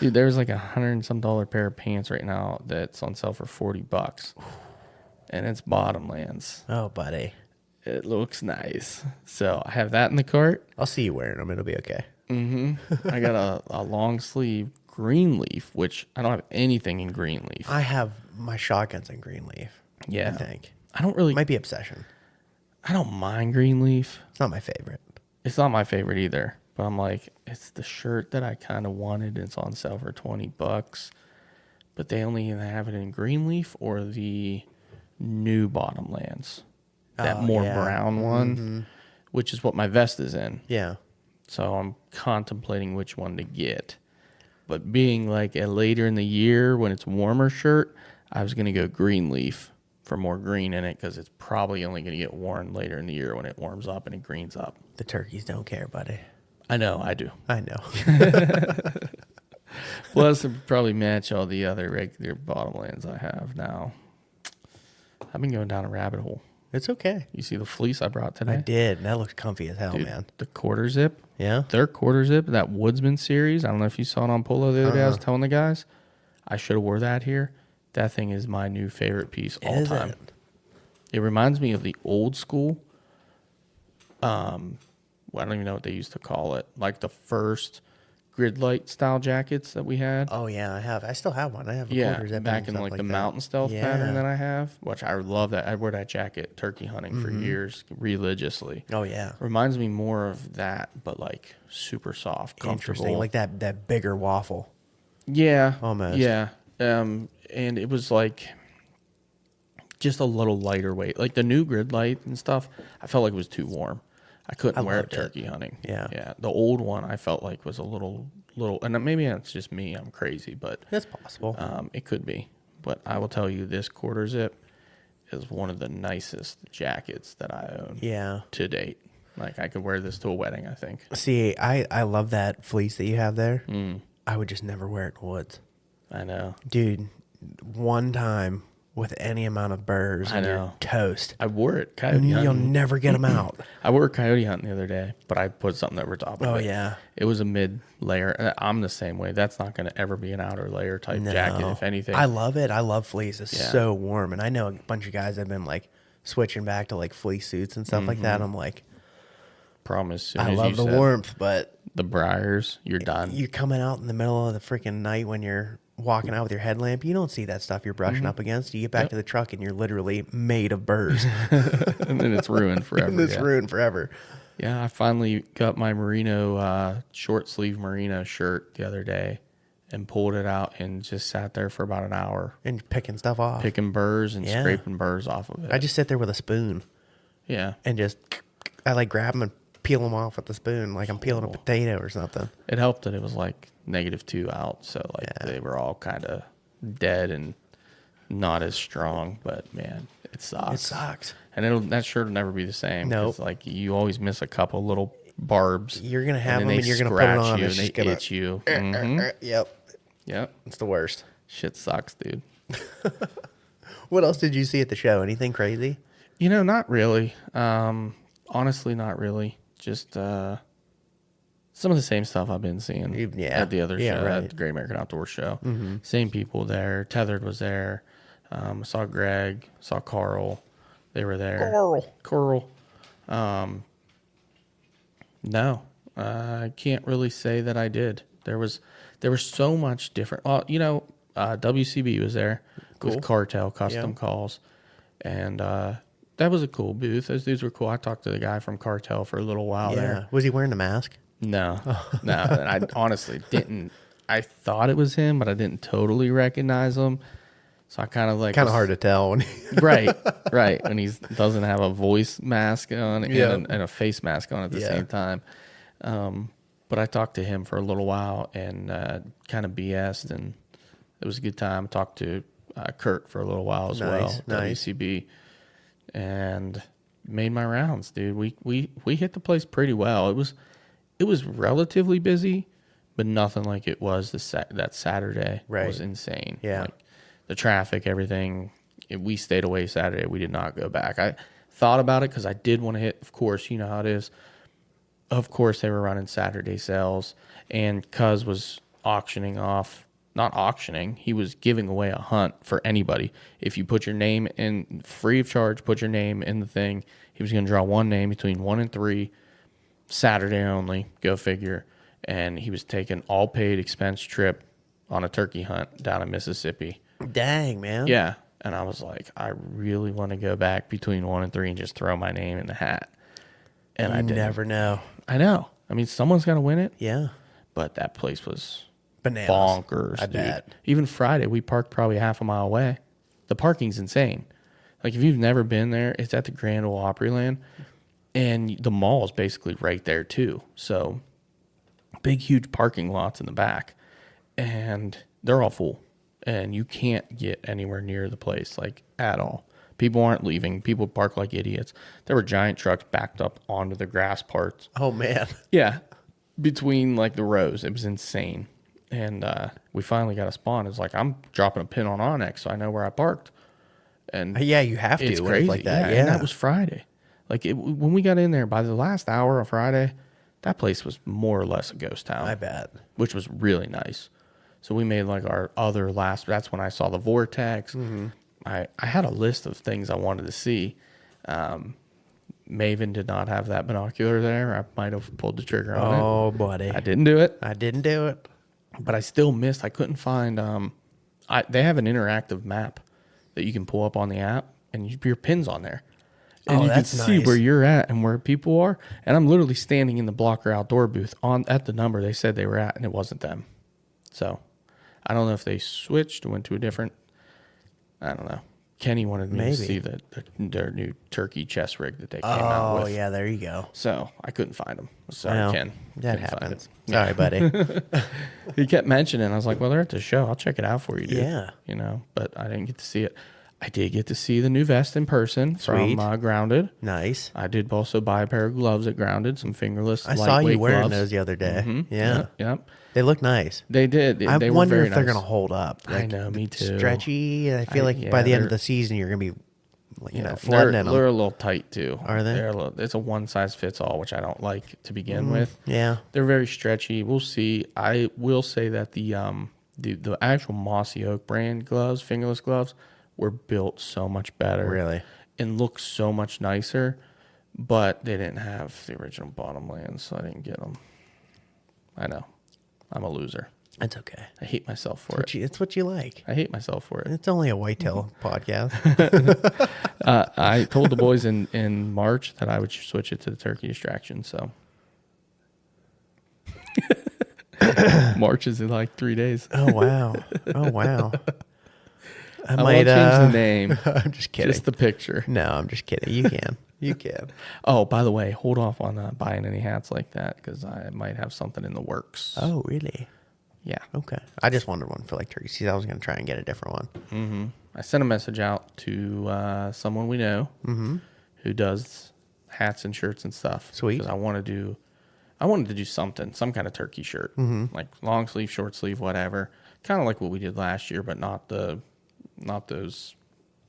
Dude, there's like $100 and some pair of pants right now that's on sale for $40. And it's Bottomlands. Oh, buddy. It looks nice. So I have that in the cart. I'll see you wearing them. It'll be okay. I got a long sleeve green leaf, which I don't have anything in green leaf. I have my shotguns in green leaf. Yeah. I think. I don't really. Might be obsession. I don't mind green leaf. It's not my favorite. It's not my favorite either. But I'm like, it's the shirt that I kind of wanted. It's on sale for $20. But they only either have it in green leaf or the new Bottomlands. That brown one, which is what my vest is in. Yeah. So I'm contemplating which one to get. But being like a later in the year when it's warmer shirt, I was going to go green leaf for more green in it because it's probably only going to get worn later in the year when it warms up and it greens up. The turkeys don't care, buddy. I know, I do. I know. Plus, it'd probably match all the other regular Bottomlands I have now. I've been going down a rabbit hole. It's okay. You see the fleece I brought today? I did. And that looks comfy as hell, Dude, man. the quarter zip. Yeah? Their quarter zip, that Woodsman series. I don't know if you saw it on Polo the other day. I was telling the guys. I should have wore that here. That thing is my new favorite piece all time. It reminds me of the old school. Well, I don't even know what they used to call it. Like the first grid light style jackets that we had. Oh, yeah, I have. I still have one. I have a quarter zip back and in stuff like the that. mountain stealth pattern that I have, which I love that. I wore that jacket turkey hunting for years religiously. Oh, yeah. Reminds me more of that, but like super soft, comfortable. Interesting. Like that bigger waffle. Yeah. Almost. Yeah. And it was like just a little lighter weight. Like the new grid light and stuff, I felt like it was too warm. I couldn't wear it turkey hunting. Yeah. Yeah. The old one I felt like was a little, and maybe it's just me. I'm crazy, but That's possible. it could be. But I will tell you, this quarter zip is one of the nicest jackets that I own. Yeah. To date. Like I could wear this to a wedding, I think. See, I love that fleece that you have there. I would just never wear it in the woods. I know. Dude, one time with any amount of burrs, I and you're know. toast. I wore it coyote You'll hunting. never get them out. I wore coyote hunting the other day, but I put something over top of it. Oh, yeah. It was a mid layer. I'm the same way. That's not going to ever be an outer layer type jacket, if anything. I love it. I love fleece. It's Yeah. so warm. And I know a bunch of guys have been like switching back to like fleece suits and stuff like that. I'm like, Problem is, soon I as love you the said warmth, but the briars, you're done. you're coming out in the middle of the freaking night when you're walking out with your headlamp. You don't see that stuff you're brushing up against. You get back to the truck and you're literally made of burrs. And then it's ruined forever. And it's ruined forever. Yeah, I finally got my merino, short sleeve merino shirt the other day and pulled it out and just sat there for about an hour And picking stuff off. picking burrs and Yeah. scraping burrs off of it. I just sit there with a spoon yeah. and just, I like grab them and peel them off with the spoon like I'm peeling a potato or something. It helped that it was like -2 out, so like they were all kind of dead and not as strong. But man, it sucks. It sucks. And that shirt will never be the same. Nope. 'Cause, like you always miss a couple little barbs. You're going to have then them they and you're going to put it scratch on. you It's and they just gonna, itch you. Mhm. Yep. Yep. It's the worst. Shit sucks, dude. What else did you see at the show? Anything crazy? You know, not really. Honestly, not really. Just some of the same stuff I've been seeing Yeah. at the other Yeah, show, right. at the Great American Outdoor Show. Same people there. Tethered was there. Saw Greg. Saw Carl. They were there. Carl. No, I can't really say that I did. There was so much different. Well, you know, WCB was there with Cartel Custom Calls, and that was a cool booth. Those dudes were cool. I talked to the guy from Cartel for a little while there. Was he wearing a mask? No, no, I honestly didn't. I thought it was him, but I didn't totally recognize him. So I kind of like Kind of hard to tell. When right, and he doesn't have a voice mask on Yeah. and a face mask on at the Yeah. same time. But I talked to him for a little while and kind of BS'd, and it was a good time. Talked to Kurt for a little while as well, Nice. WCB, and made my rounds, dude. We hit the place pretty well. It was relatively busy, but nothing like it was that Saturday. Right. It was insane. Yeah. Like, the traffic, everything. We stayed away Saturday. We did not go back. I thought about it because I did want to hit. Of course, you know how it is. Of course, they were running Saturday sales, and Cuz was auctioning off. Not auctioning. He was giving away a hunt for anybody. If you put your name in, free of charge, put your name in the thing. He was going to draw one name between 1 and 3, Saturday only. Go figure. And he was taking all paid expense trip on a turkey hunt down in Mississippi. Dang, man. Yeah. And I was like, I really want to go back between 1 and 3 and just throw my name in the hat. And I didn't. Never know. I know. I mean, someone's got to win it. Yeah. But that place was Bananas. bonkers, I dude. bet. Even Friday, we parked probably half a mile away. The parking's insane. Like, if you've never been there, it's at the Grand Ole Opryland. And the mall is basically right there, too. So, big, huge parking lots in the back. And they're all full. And you can't get anywhere near the place, like, at all. People aren't leaving. People park like idiots. There were giant trucks backed up onto the grass parts. Oh, man. Yeah. Between, like, the rows. It was insane. And we finally got a spawn. It's like, I'm dropping a pin on Onyx so I know where I parked. And Yeah, you have to. it's when crazy. like that. Yeah. Yeah. And that was Friday. Like, when we got in there, by the last hour of Friday, that place was more or less a ghost town. I bet. Which was really nice. So we made, like, our other last... That's when I saw the Vortex. Mm-hmm. I had a list of things I wanted to see. Maven did not have that binocular there. I might have pulled the trigger on it. Oh, buddy. I didn't do it, I didn't do it. but I still missed. I couldn't find. They have an interactive map that you can pull up on the app, and you put your pins on there, and Oh, you that's can see nice. where you're at and where people are. And I'm literally standing in the Blocker Outdoor booth at the number they said they were at, and it wasn't them. So I don't know if they switched, went to a different. I don't know. Kenny wanted me Maybe. to see their new turkey chest rig that they came out Oh, with. yeah, there you go. So I couldn't find them. Sorry, Well, Ken. That Couldn't find happens. it. Sorry, buddy. He kept mentioning. I was like, "Well, they're at the show. I'll check it out for you, dude." Yeah. You know, but I didn't get to see it. I did get to see the new vest in person Sweet. from Grounded. Nice. I did also buy a pair of gloves at Grounded, some fingerless. I saw you lightweight wearing gloves. those the other day. Yeah. Yep. They look nice. They did. I They were wonder very if they're nice. going to hold up. I know, me too. Stretchy. And I feel like by the end of the season, you're going to be, flooding in them. They're a little tight too. Are they? It's a one size fits all, which I don't like to begin with. Yeah. They're very stretchy. We'll see. I will say that the actual Mossy Oak brand gloves, fingerless gloves, were built so much better. Really? And look so much nicer, but they didn't have the original Bottomlands, so I didn't get them. I know. I'm a loser. It's okay. I hate myself for it. It's what you like. I hate myself for it. It's only a whitetail podcast. I told the boys in March that I would switch it to the turkey distraction, so. March is in like 3 days. Oh, wow. Oh, wow. I might change the name. I'm just kidding. Just the picture. No, I'm just kidding. You can. You can. Oh, by the way, hold off on buying any hats like that because I might have something in the works. Oh, really? Yeah. Okay. I just wanted one for like turkey season. I was going to try and get a different one. Mm-hmm. I sent a message out to someone we know who does hats and shirts and stuff. Sweet. Because I wanted to do something, some kind of turkey shirt, like long sleeve, short sleeve, whatever. Kind of like what we did last year, but not those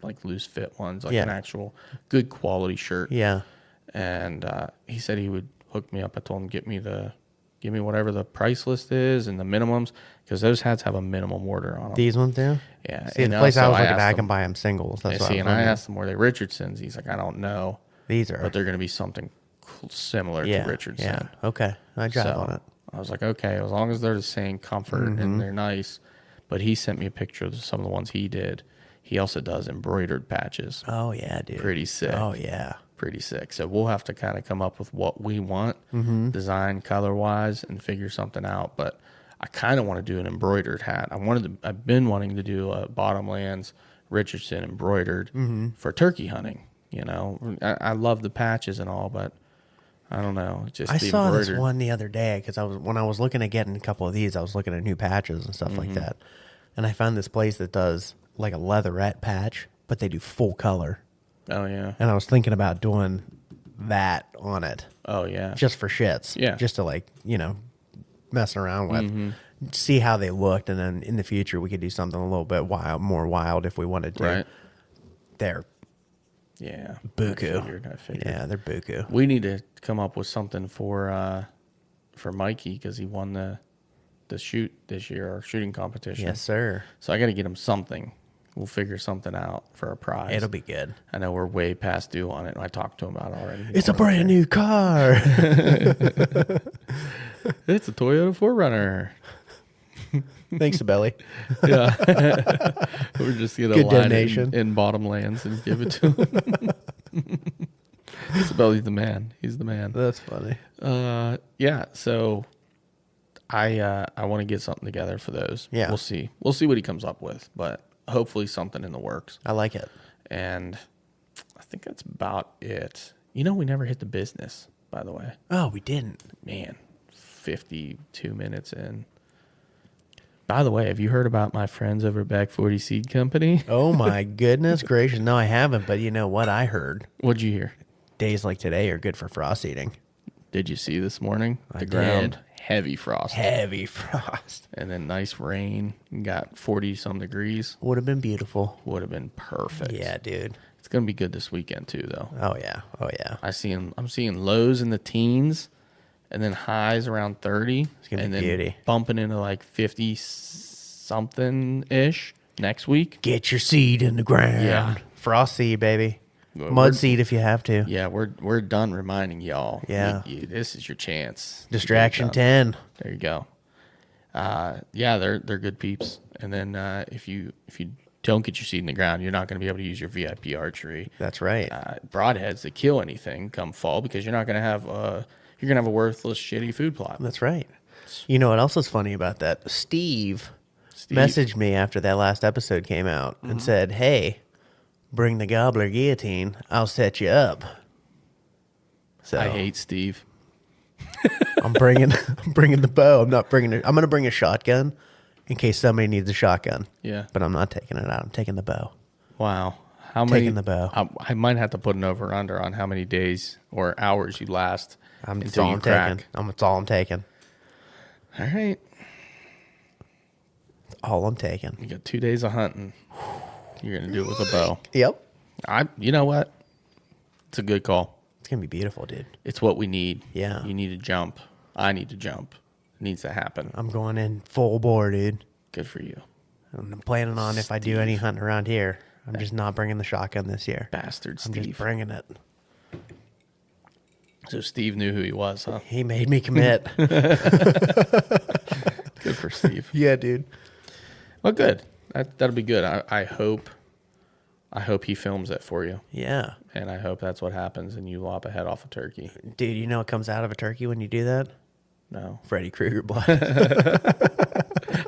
like loose fit ones, like an actual good quality shirt. Yeah. And he said he would hook me up. I told him give me whatever the price list is and the minimums, because those hats have a minimum order on them. These ones do? Yeah. See, the place I was looking at, I can buy them singles. That's what I asked him, were they Richardsons? He's like, I don't know. These are. But they're going to be something similar to Richardson. Yeah. Okay. I drive on it. I was like, okay, as long as they're the same comfort and they're nice. But he sent me a picture of some of the ones he did. He also does embroidered patches. Oh, yeah, dude. Pretty sick. Oh, yeah. Pretty sick. So we'll have to kind of come up with what we want, design color-wise, and figure something out. But I kind of want to do an embroidered hat. I've been wanting to do a Bottomlands Richardson embroidered for turkey hunting. You know, I love the patches and all, but I don't know. Just I the saw this embroidered. one the other day because when I was looking at getting a couple of these, I was looking at new patches and stuff like that. And I found this place that does like a leatherette patch, but they do full color. Oh, yeah. And I was thinking about doing that on it. Oh, yeah. Just for shits. Yeah. Just to like, messing around with. See how they looked. And then in the future, we could do something a little bit more wild if we wanted to. Right. They're Yeah. buku. I figured. Yeah, they're buku. We need to come up with something for Mikey because he won the shoot this year, our shooting competition. Yes, sir. So I got to get him something. We'll figure something out for a prize. It'll be good. I know we're way past due on it. I talked to him about it already. It's a brand new car. It's a Toyota 4Runner. Thanks to Belly. Yeah. We're just going to Good line donation. it in Bottomlands and give it to him. Isabel's the man. He's the man. That's funny. Yeah. So I want to get something together for those. Yeah. We'll see. We'll see what he comes up with, but hopefully something in the works. I like it. And I think that's about it. We never hit the business, by the way. Oh, we didn't. Man, 52 minutes in. By the way, have you heard about my friends over at Back 40 Seed Company? Oh, my goodness gracious. No, I haven't. But you know what I heard? What'd you hear? Days like today are good for frost eating. Did you see this morning? I The ground, did. heavy frost. Heavy frost. And then nice rain. Got 40-some degrees. Would have been beautiful. Would have been perfect. Yeah, dude. It's going to be good this weekend, too, though. Oh, yeah. Oh, yeah. I'm seeing lows in the teens and then highs around 30. It's gonna be and then beauty. bumping into like 50-something-ish next week. Get your seed in the ground. Yeah. Frost seed, baby. Well, Mud seed if you have to. Yeah, we're done reminding y'all. Yeah. This is your chance. Distraction Get it done. 10. There you go. Yeah, they're good peeps. And then if you don't get your seed in the ground, you're not going to be able to use your VIP archery. That's right. Broadheads that kill anything come fall because you're not going to have a worthless, shitty food plot. That's right. You know what else is funny about that? Steve messaged me after that last episode came out and said, "Hey, bring the gobbler guillotine. I'll set you up." So I hate Steve. I'm bringing the bow. I'm not bringing it. I'm going to bring a shotgun in case somebody needs a shotgun. Yeah. But I'm not taking it out. I'm taking the bow. Wow. How many? Taking the bow. I might have to put an over under on how many days or hours you last That's until all you I'm crack. taking. That's all I'm taking. All right. all I'm taking. You got 2 days of hunting. You're gonna do it with a bow. Yep. You know what? It's a good call. It's going to be beautiful, dude. It's what we need. Yeah. You need to jump. I need to jump. It needs to happen. I'm going in full bore, dude. Good for you. And I'm planning on if I do any hunting around here, I'm just not bringing the shotgun this year. Bastard I'm Steve. just bringing it. So Steve knew who he was, huh? He made me commit. Good for Steve. Yeah, dude. Well, good. That'll be good. I hope he films it for you. Yeah. And I hope that's what happens and you lop a head off a turkey. Dude, you know what comes out of a turkey when you do that? No. Freddy Krueger blood.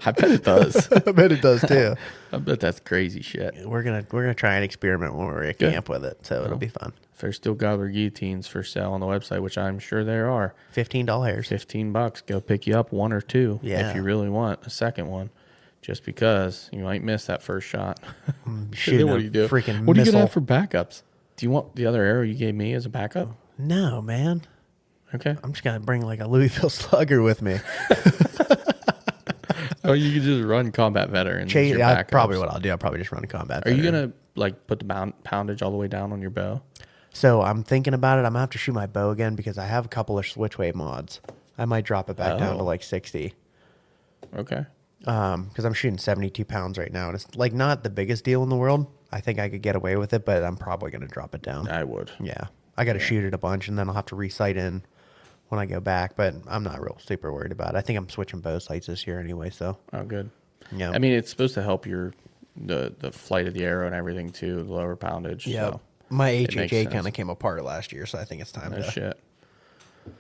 I bet it does. I bet it does too. I bet that's crazy shit. We're gonna try and experiment when we're at Good. camp with it, so it'll be fun. If there's still gobbler guillotines for sale on the website, which I'm sure there are, $15. $15, go pick you up one or two Yeah. if you really want a second one. Just because you might miss that first shot. Shooting Then what a do you do? freaking What are you missile. gonna have for backups? Do you want the other arrow you gave me as a backup? No, man. Okay. I'm just gonna bring like a Louisville Slugger with me. Oh, you could just run combat veterans. as your That's backups. probably what I'll do. I'll probably just run a combat. Are you veteran. gonna like put the poundage all the way down on your bow? So I'm thinking about it. I'm gonna have to shoot my bow again because I have a couple of switchway mods. I might drop it back down to Oh. like 60. Okay. Because I'm shooting 72 pounds right now, and it's like not the biggest deal in the world. I think I could get away with it, but I'm probably gonna drop it down. I would. Yeah, I got to shoot it a bunch, and then I'll have to recite in when I go back. But I'm not real super worried about it. I think I'm switching bow sights this year anyway. So Oh, good. yeah, I mean, it's supposed to help the flight of the arrow and everything too, the lower poundage. yeah. So My it makes HHA sense. kind of came apart last year, so I think it's time No to. shit.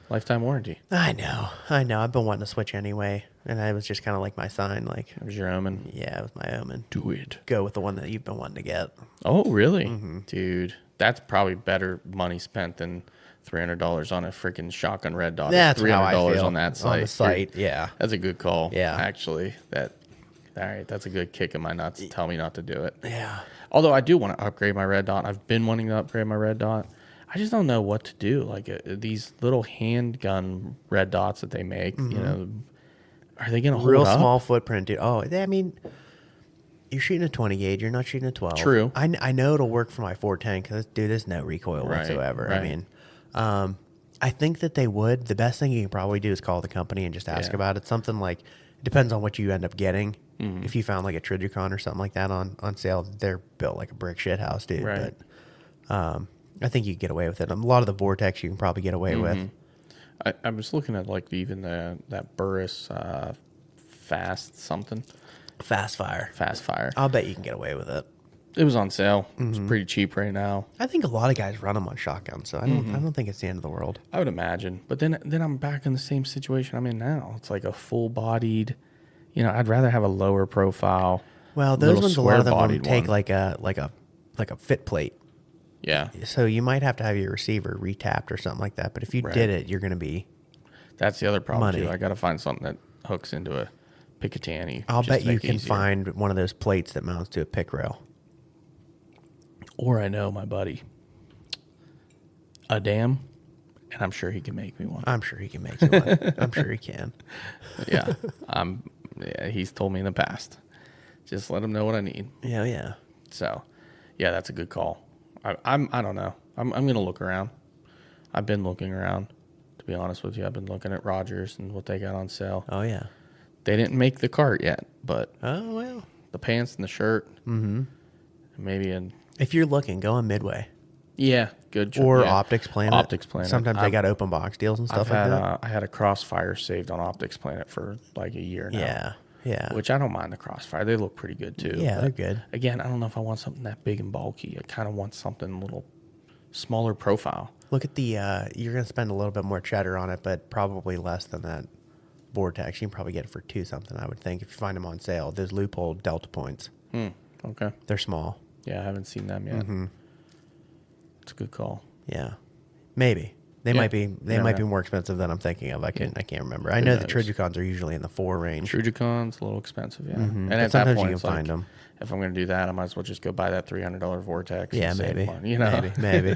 Lifetime warranty. I know. I've been wanting to switch anyway, and it was just kind of like my sign. Like, That was your omen. yeah, it was my omen. Do it. Go with the one that you've been wanting to get. Oh, really? Mm-hmm. Dude, that's probably better money spent than $300 on a freaking shotgun red dot. That's $300 how I feel on that site. On the site, yeah. That's a good call. Yeah. Actually, all right, that's a good kick in my nuts to tell me not to do it. Yeah. Although I do want to upgrade my red dot. I've been wanting to upgrade my red dot. I just don't know what to do. Like these little handgun red dots that they make, you know, are they going to hold Real up? small footprint, dude. Oh, I mean, you're shooting a 20 gauge. You're not shooting a 12. True. I know it'll work for my 410 because, dude, there's no recoil Right, whatsoever. right. I mean, I think that they would. The best thing you can probably do is call the company and just ask Yeah. about it. Something like, it depends on what you end up getting. Mm-hmm. If you found like a Trijicon or something like that on sale, they're built like a brick shit house, dude. Right. But I think you can get away with it. A lot of the Vortex you can probably get away with. Mm-hmm. I was looking at like even that Burris fast something. Fast fire. I'll bet you can get away with it. It was on sale. Mm-hmm. It's pretty cheap right now. I think a lot of guys run them on shotguns, so I don't think it's the end of the world. I would imagine. But then I'm back in the same situation I'm in now. It's like a full-bodied, I'd rather have a lower profile. Well, those little ones, a lot of them square-bodied take one. like a fit plate. Yeah. So you might have to have your receiver retapped or something like that. But if you Right. did it, you're going to be. That's the other problem Money. too. I got to find something that hooks into a Picatinny. I'll just bet to you make it can easier. find one of those plates that mounts to a pick rail. Or I know my buddy, Adam, and I'm sure he can make me one. I'm sure he can make you one. I'm sure he can. Yeah. He's told me in the past. Just let him know what I need. Yeah, yeah. So, yeah, that's a good call. I don't know. I'm gonna look around. I've been looking around. To be honest with you, I've been looking at Rogers and what they got on sale. Oh, yeah. They didn't make the cart yet, but Oh, well. the pants and the shirt, maybe If you're looking, go on Midway. good. Or yeah. Optics Planet. Optics Planet. Sometimes they got open box deals and stuff like that. I had a Crossfire saved on Optics Planet for like a year now. Yeah, yeah. Which I don't mind the Crossfire. They look pretty good too. Yeah, but they're good. Again, I don't know if I want something that big and bulky. I kind of want something a little smaller profile. Look at the, you're going to spend a little bit more cheddar on it, but probably less than that Vortex. You can probably get it for $2 something, I would think, if you find them on sale. Those loophole Delta points. Okay. They're small. Yeah, I haven't seen them yet. It's a good call. Yeah. Maybe. They Yeah. might be Yeah. might be more expensive than I'm thinking of. I can't remember. I know the knows? Trijicons are usually in the 4 range. Trujicon's a little expensive, yeah. And But at that sometimes you point, can it's like, find them. if I'm going to do that, I might as well just go buy that $300 Vortex. Yeah, and save maybe. money, Maybe.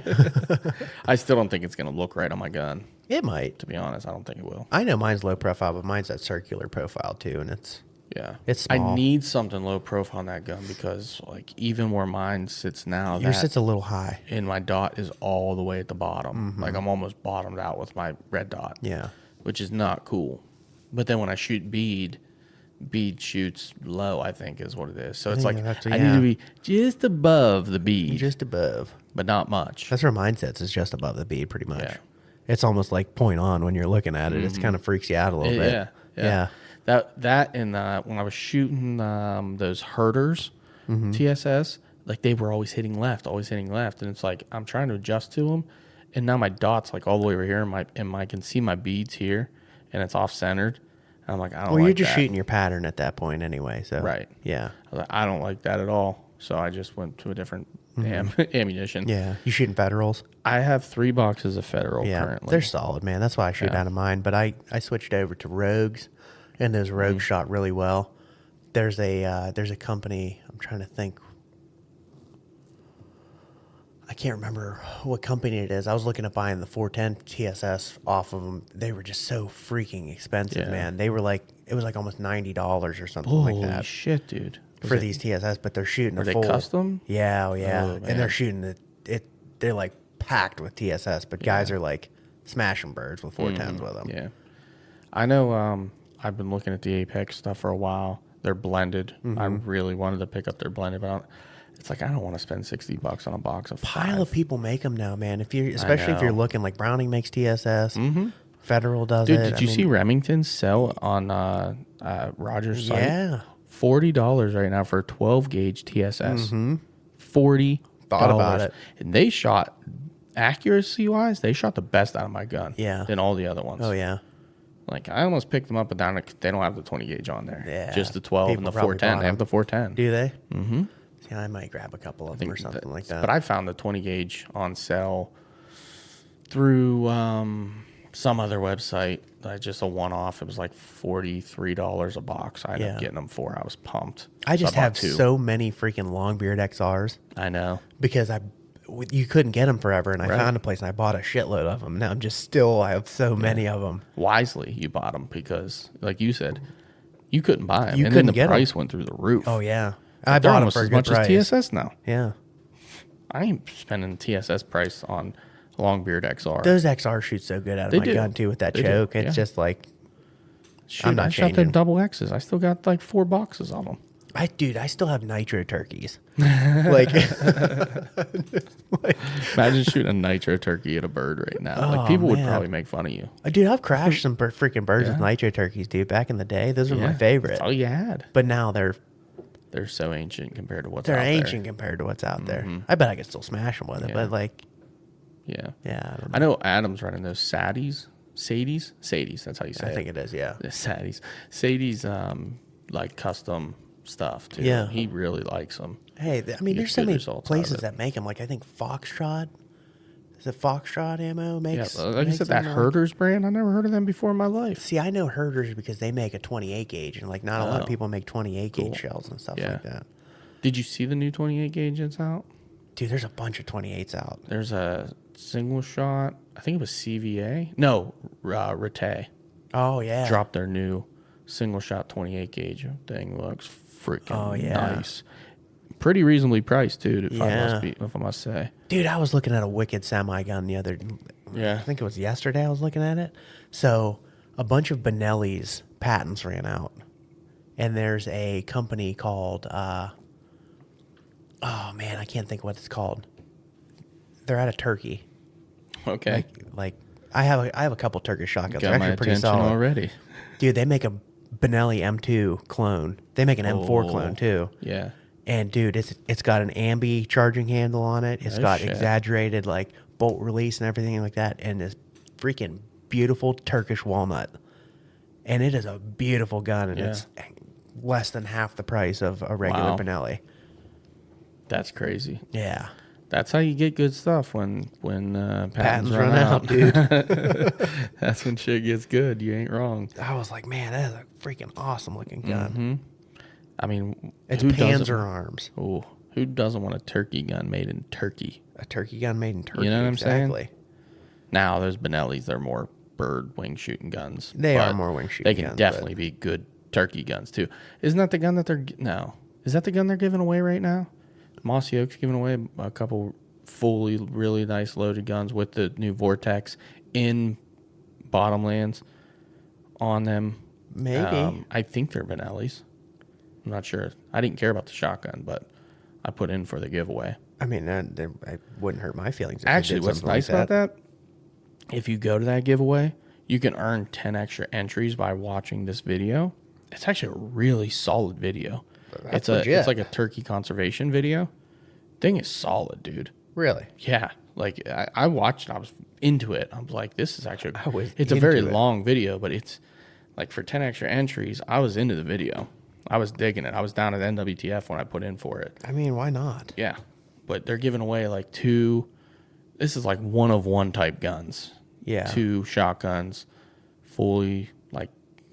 I still don't think it's going to look right on my gun. It might. To be honest, I don't think it will. I know mine's low profile, but mine's that circular profile too, and it's Yeah. It's I small. need something low profile on that gun because, like, even where mine sits now, Yours that sits a little high. and my dot is all the way at the bottom. Like, I'm almost bottomed out with my red dot. Yeah. Which is not cool. But then when I shoot bead shoots low, I think is what it is. So it's think like that's- I need yeah. to be just above the bead, Just above. but not much. That's where mine sits. Is just above the bead, pretty much. Yeah. It's almost like point on when you're looking at it. It kind of freaks you out a little bit. Yeah. That and when I was shooting those herders TSS, like they were always hitting left, and it's like I'm trying to adjust to them, and now my dot's like all the way over here, and I can see my beads here, and it's off centered. I'm like, I don't. Well, like you're just that. shooting your pattern at that point anyway. So Right. Yeah. I was like, I don't like that at all. So I just went to a different ammunition. Yeah. You shooting Federals? I have 3 boxes of Federal Yeah. currently. They're solid, man. That's why I shoot Yeah. out of mine. But I switched over to Rogues, and those Rogues shot really well. There's a company. I'm trying to think. I can't remember what company it is. I was looking at buying the 410 TSS off of them. They were just so freaking expensive, Yeah. man. They were like, it was like almost $90 or something Holy like that shit, dude. for these TSS. But they're shooting Are a they full custom? Yeah, oh yeah, Oh, and man. they're shooting it. They're like packed with TSS, but guys are like smashing birds with 410s with them. Yeah. I know I've been looking at the Apex stuff for a while. They're blended. I really wanted to pick up their blended, but it's like I don't want to spend $60 on a box of Pile 5. of people make them now, man. If you, especially if you're know. looking like Browning makes TSS, Federal does Dude, it. did you see Remington sell on Rogers' site? Yeah, $40 right now for a 12 gauge TSS. $40. Thought about it. And they shot, accuracy wise, they shot the best out of my gun. Yeah. Than all the other ones. oh yeah, Like I almost picked them up, but they don't have the 20 gauge on there. Yeah. Just the 12 People and the probably 410. bought They have them. the 410. do they? Mm-hmm. See, I might grab a couple of them or something like that. But I found the 20 gauge on sale through some other website. Just a one-off. It was like $43 a box. I ended up Yeah. getting them for. I was pumped. I just bought have 2. so many freaking Longbeard XRs I know. because you couldn't get them forever, and I Right. found a place and I bought a shitload of them. Now I have so many of them. Wisely, you bought them because, like you said, you couldn't buy them. You and couldn't then the get 'em. price went through the roof. Oh yeah, They're I bought them almost for a as good much price. as TSS now. Yeah, I ain't spending TSS price on Longbeard XR. those XR shoot so good out of They my do. gun too with that They do, choke. It's yeah. just like Shoot, I'm not I shot them changing. double X's. I still got like 4 boxes of them. I still have nitro turkeys. like, Imagine shooting a nitro turkey at a bird right now. Oh, Like people would man. probably make fun of you. dude, I've crashed some freaking birds with Yeah. nitro turkeys, dude. Back in the day, those were my Yeah, favorite. That's all you had. But now they're So ancient compared to what's they're out ancient compared to what's out there. I bet I could still smash them with it, Yeah. but like, there. Yeah. yeah, I don't know. I know Adam's running those Sadies. That's how you say I it. think it is, yeah. The Sadie's like custom stuff too. Yeah. He really likes them. Hey, I mean, He there's gets so good many results out of places it. that make them. Like, I think Foxtrot. Is it Foxtrot ammo Yeah, makes? like I makes said, that them, Herders brand, I never heard of them before in my life. See, I know Herders because they make a 28 gauge, and like not a lot Oh. of people make 28 Cool. gauge shells and stuff Yeah. like that. Did you see the new 28 gauge that's out? Dude, there's a bunch of 28s out. There's a single shot. I think it was CVA. No, Rete Oh yeah, dropped their new single shot 28 gauge thing. Looks freaking Oh, yeah. nice. Pretty reasonably priced too. Yeah. If I must say. Dude, I was looking at a wicked semi gun the other. Yeah. I think it was yesterday. I was looking at it. So a bunch of Benelli's patents ran out, and there's a company called. Oh man, I can't think of what it's called. They're out of Turkey. Okay. Like I have a couple Turkish shotguns. They're Got my actually pretty attention solid. already. Dude, they make a Benelli M2 clone. They make an M4 Oh. clone too. Yeah. And dude, it's got an ambi charging handle on it. It's Oh, got shit. exaggerated like bolt release and everything like that, and this freaking beautiful Turkish walnut. And it is a beautiful gun, and Yeah. it's less than half the price of a regular Wow. Benelli. That's crazy. Yeah, That's how you get good stuff when patents run out, dude. That's when shit gets good. You ain't wrong. I was like, man, that is a freaking awesome looking gun. I mean, It's who Panzer doesn't- arms, Oh, who doesn't want a turkey gun made in Turkey? a turkey gun made in Turkey. You know what I'm saying? exactly. Now there's Benellis. They're more bird wing shooting guns. They are but more wing shooting They can guns, definitely but- be good turkey guns too. Isn't that the gun that is that the gun they're giving away right now? Mossy Oak's giving away a couple fully really nice loaded guns with the new Vortex in Bottomlands on them. Maybe. I think they're Benelli's. I'm not sure. I didn't care about the shotgun, but I put in for the giveaway. I mean, I wouldn't hurt my feelings. If Actually, they did what's something nice like about that, if you go to that giveaway, you can earn 10 extra entries by watching this video. It's actually a really solid video. That's It's legit. like a turkey conservation video. Thing is solid, dude. Really? Yeah, like I watched it. I was into it. I was like, this is actually. I was It's a very into it. long video, but it's like for 10 extra entries. I was into the video. I was digging it. I was down at NWTF when I put in for it. I mean, why not? Yeah, but they're giving away like 2. This is like one of one type guns. Yeah. 2 shotguns, fully like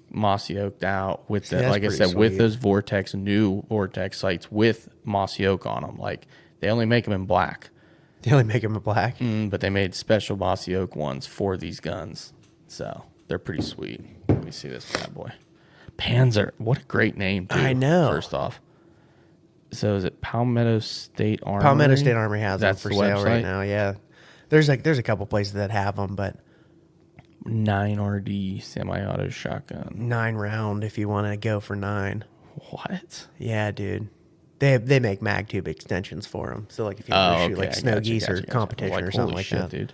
mossy oaked out with See, the, that's like I pretty said, with sweet. those new Vortex sights with mossy oak on them. Like they only make them in black. They only make them in black. But they made special mossy oak ones for these guns. So they're pretty sweet. Let me see this bad boy. Panzer. What a great name, too. I know. First off. So is it Palmetto State Armory? Palmetto State Armory has That's them for the sale right website? now. Yeah, there's a couple places that have them, but 9RD semi-auto shotgun. 9 round if you want to go for 9. What? Yeah, dude. They make mag tube extensions for them. So like if you want to shoot like I snow gotcha, geese or gotcha. competition Like, or something holy like shit, that. dude.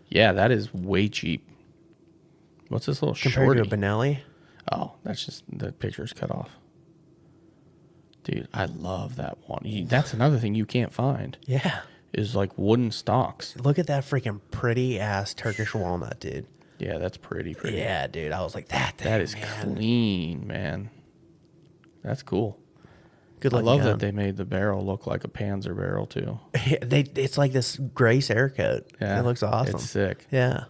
Yeah, that is way cheap. What's this little Compared shorty? to a Benelli. Oh, that's just the picture's cut off. Dude, I love that one. That's another thing you can't find Yeah. is like wooden stocks. Look at that freaking pretty ass Turkish walnut, dude. Yeah, that's pretty. Yeah, dude. I was like, that thing, That is man. clean, man. That's cool. Good I looking love gun. that they made the barrel look like a Panzer barrel too. It's like this gray Cerakote. Yeah, It looks awesome. It's sick. Yeah.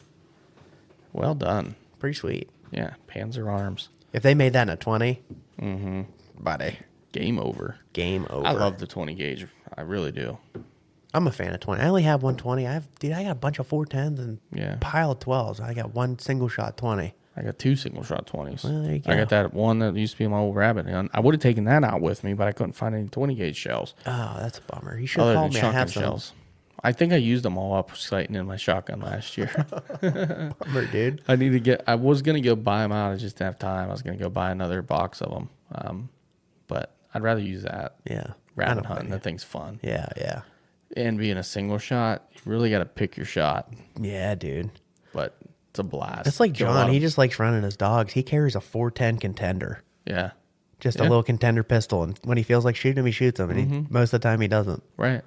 Well done. Pretty sweet. Yeah, Panzer arms. If they made that in a 20, buddy, Game over. game over. I love the 20 gauge. I really do. I'm a fan of 20. I only have 120. I got a bunch of 410s and Yeah. a pile of 12s. I got one single shot 20. I got 2 single shot 20s. Well, there you I go. got that one that used to be my old rabbit gun. I would have taken that out with me, but I couldn't find any 20 gauge shells. Oh, that's a bummer. You should have Other called than me. I shotgun have some. shells. I think I used them all up sighting in my shotgun last year. Bummer, dude. I was going to go buy them out. I just didn't have time. I was going to go buy another box of them. But I'd rather use that. Yeah. I Rabbit don't hunting. blame That thing's fun. you. Yeah, yeah. And being a single shot, you really got to pick your shot. Yeah, dude. But it's a blast. It's like Kill a lot John. of- He just likes running his dogs. He carries a 410 contender. Yeah. Just a Yeah. little contender pistol. And when he feels like shooting him, he shoots him. And he, most of the time, he doesn't. Right.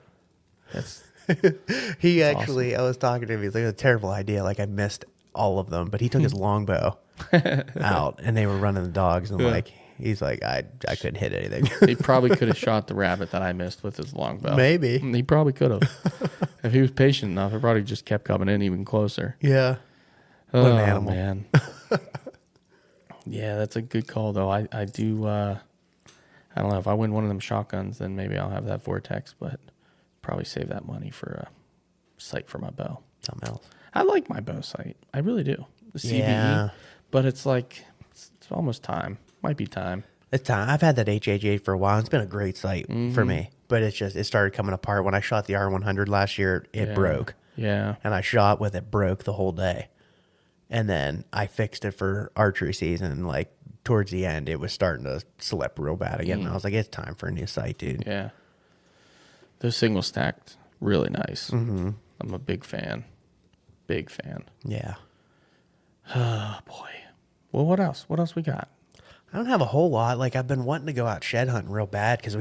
That's He actually, I was talking to him. He's like, it's a terrible idea. Like, I missed all of them. But he took his longbow out, and they were running the dogs. And, like, he's like, I couldn't hit anything. he probably could have shot the rabbit that I missed with his longbow. Maybe. He probably could have. If he was patient enough, he probably just kept coming in even closer. Yeah. Oh, What an animal. man. Yeah, that's a good call, though. I do, I don't know. If I win one of them shotguns, then maybe I'll have that Vortex, but probably save that money for a sight for my bow. Something else. I like my bow sight. I really do. The CBE. Yeah. But it's like, it's almost time. Might be time. It's time. I've had that HH8 for a while. It's been a great sight for me. But it's just, it started coming apart. When I shot the R100 last year, it Yeah. broke. Yeah. And I shot with it, broke the whole day. And then I fixed it for archery season. Like, towards the end, it was starting to slip real bad again. And I was like, it's time for a new sight, dude. Yeah. Those single stacked, really nice. Mm-hmm. I'm a big fan. Big fan. Yeah. Oh, boy. Well, what else? What else we got? I don't have a whole lot. Like, I've been wanting to go out shed hunting real bad because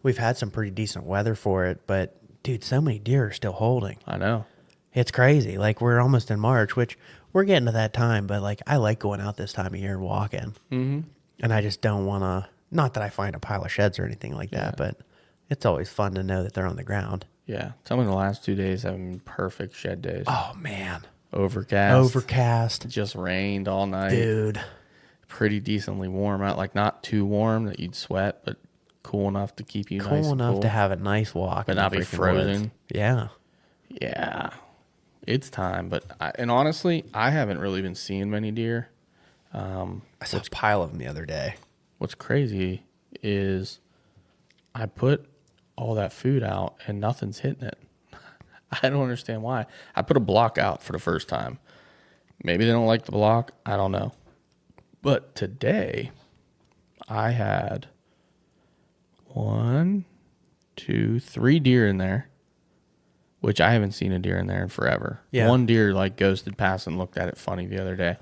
we've had some pretty decent weather for it. But, dude, so many deer are still holding. I know. It's crazy. Like, we're almost in March, which we're getting to that time. But, like, I like going out this time of year and walking. Mm-hmm. And I just don't want to, not that I find a pile of sheds or anything like that, but it's always fun to know that they're on the ground. Yeah. Tell me the last 2 days have been perfect shed days. Oh, man. Overcast. Overcast. Just rained all night. Dude. Pretty decently warm out. Like, not too warm that you'd sweat, but cool enough to keep you nice Cool and enough cool. to have a nice walk. But in the not be freaking frozen. woods. Yeah. Yeah. It's time. And honestly, I haven't really been seeing many deer. I saw a pile of them the other day. what's crazy is I put all that food out and nothing's hitting it. I don't understand why. I put a block out for the first time. Maybe they don't like the block. I don't know. But today, I had 1, 2, 3 deer in there, which I haven't seen a deer in there in forever. Yeah. One deer like ghosted past and looked at it funny the other day.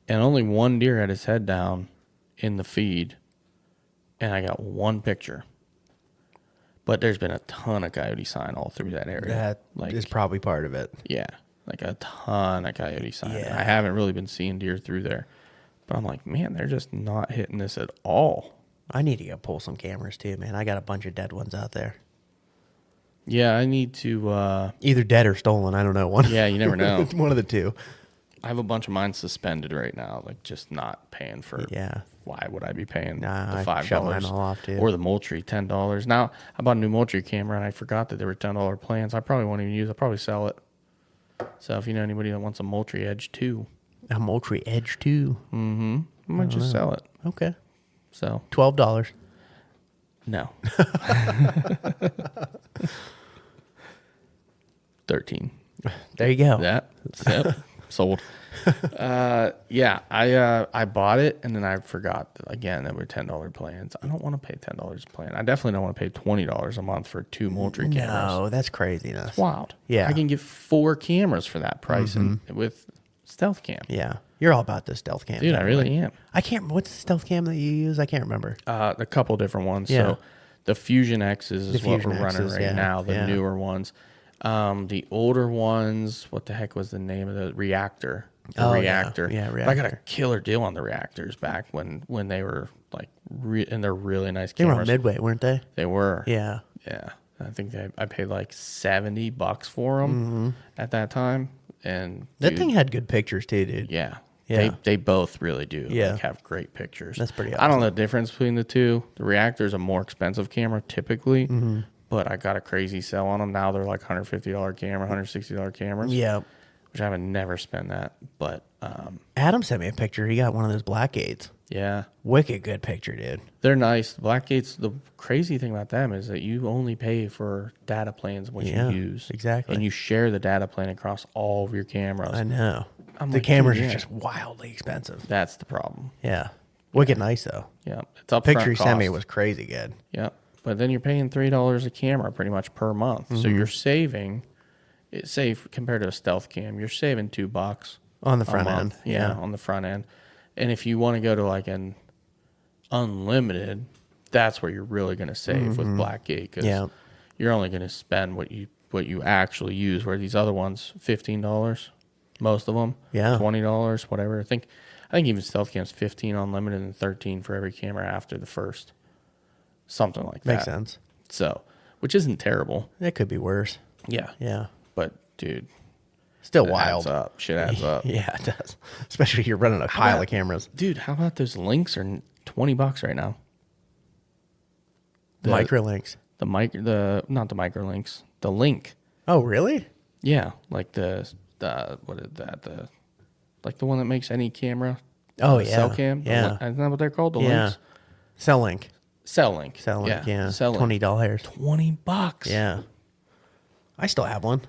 And only one deer had his head down in the feed. And I got one picture. But there's been a ton of coyote sign all through that area. That is probably part of it. Yeah, like a ton of coyote sign. Yeah. I haven't really been seeing deer through there. But I'm like, man, they're just not hitting this at all. I need to go pull some cameras too, man. I got a bunch of dead ones out there. Yeah, I need to... Either dead or stolen. I don't know. One. Yeah, you never know. One of the two. I have a bunch of mine suspended right now, like just not paying for... Yeah. Why would I be paying Nah, the $5? I shut mine all off, too. Or the Moultrie, $10. Now, I bought a new Moultrie camera, and I forgot that there were $10 plans. I probably won't even use it. I'll probably sell it. So if you know anybody that wants a Moultrie Edge 2... A Moultrie Edge too. I might just sell it. Okay. So... $12. No. 13. There you go. Yep. Sold. Yeah, I bought it and then I forgot that, again, there were $10 plans. I don't want to pay $10 a plan. I definitely don't want to pay $20 a month for 2 Moultrie cameras. No, that's craziness. It's wild. Yeah. I can get 4 cameras for that price and with stealth cam. Yeah. You're all about this stealth cam. Dude, I really am. I can't. What's the stealth cam that you use? I can't remember. A couple different ones. Yeah. So the Fusion X's is what Fusion we're running X's, right yeah, now, the yeah. newer ones. The older ones, what the heck was the name of the Reactor? The Oh, yeah. Reactor. Yeah, But I got a Reactor. killer deal on the Reactors back when they were like, and they're really nice They were cameras. on Midway, weren't they? They were. Yeah. Yeah. I think I paid like $70 for them at that time. And That dude, thing had good pictures too, dude. yeah. Yeah. They both really do. Yeah. Like, have great pictures. That's pretty I don't know the difference between the two. The Reactor is a more expensive camera typically, but I got a crazy sell on them. Now they're like $150 camera, $160 cameras. Yeah. Which I would never spend that. But Adam sent me a picture. He got one of those Blackgates. yeah, Wicked good picture, dude. they're nice. Blackgates, the crazy thing about them is that you only pay for data plans what Yeah, you use. exactly. And you share the data plan across all of your cameras. I know. I'm The like, cameras dude, are yeah. just wildly expensive. That's the problem. Yeah. Wicked nice though. Yeah. It's up Picture he sent me was crazy good. Yeah. But then you're paying $3 a camera pretty much per month. So you're saving, compared to a stealth cam, you're saving $2 On the a front month. end. Yeah, on the front end. And if you want to go to like an unlimited, that's where you're really going to save with Blackgate because Yeah. you're only going to spend what you actually use. Where these other ones, $15, most of them, Yeah. $20, whatever. I think even stealth cam's $15 unlimited and $13 for every camera after the first, something like that. Makes sense. So, which isn't terrible. It could be worse. Yeah, Yeah. but dude, Still it wild. adds up. Shit adds up. Yeah, it does. Especially if you're running a pile of cameras. Dude, how about those links are $20 right now? Microlinks. Not the microlinks, the link. Oh, really? Yeah, like the what is that? Like the one that makes any camera. Oh, the yeah. cell cam. Yeah. Isn't that what they're called? The Yeah. links. Cell link. Cell link. Cell link. Yeah. Cell link. $20. $20. Yeah. I still have one.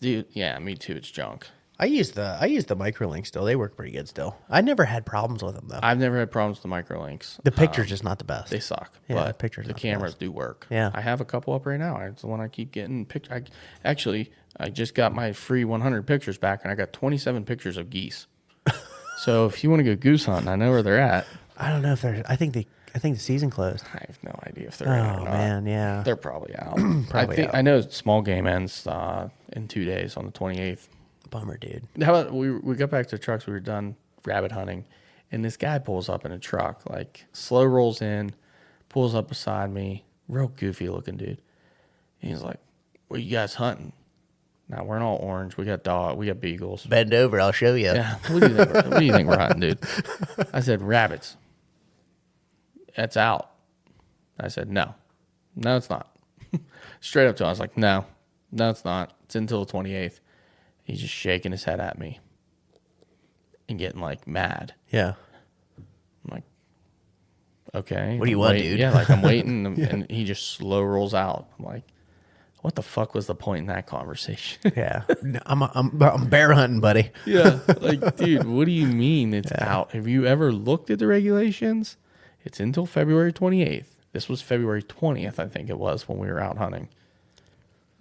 Dude. Yeah, me too. It's junk. I use the microlink still. They work pretty good still. I never had problems with them though. I've never had problems with the microlinks. The picture's just not the best. They suck. Yeah, the but picture's the not the cameras best. do work. Yeah. I have a couple up right now. It's the one I keep getting. I just got my free 100 pictures back, and I got 27 pictures of geese. So if you want to go goose hunting, I know where they're at. I don't know if they're. I think the season closed. I have no idea if they're in or Oh not. man, yeah. They're probably out. Probably out. I know small game ends in 2 days on the 28th. Bummer, dude. How about we got back to the trucks? We were done rabbit hunting, and this guy pulls up in a truck, like slow rolls in, pulls up beside me, real goofy looking dude. And he's like, "What you guys hunting?" Now we're in all orange. We got beagles. Bend over, I'll show you. Yeah. What do you think we're hunting, dude? I said rabbits. It's out. I said no, it's not. Straight up to him, I was like, no, it's not. It's until the 28th. He's just shaking his head at me and getting like mad. Yeah. I'm like, okay. What do you I'm want, waiting- dude? Yeah, like I'm waiting, and he just slow rolls out. I'm like, what the fuck was the point in that conversation? Yeah. No, I'm bear hunting, buddy. Yeah, like, dude, what do you mean it's out? Have you ever looked at the regulations? It's until February 28th. This was February 20th, I think it was, when we were out hunting.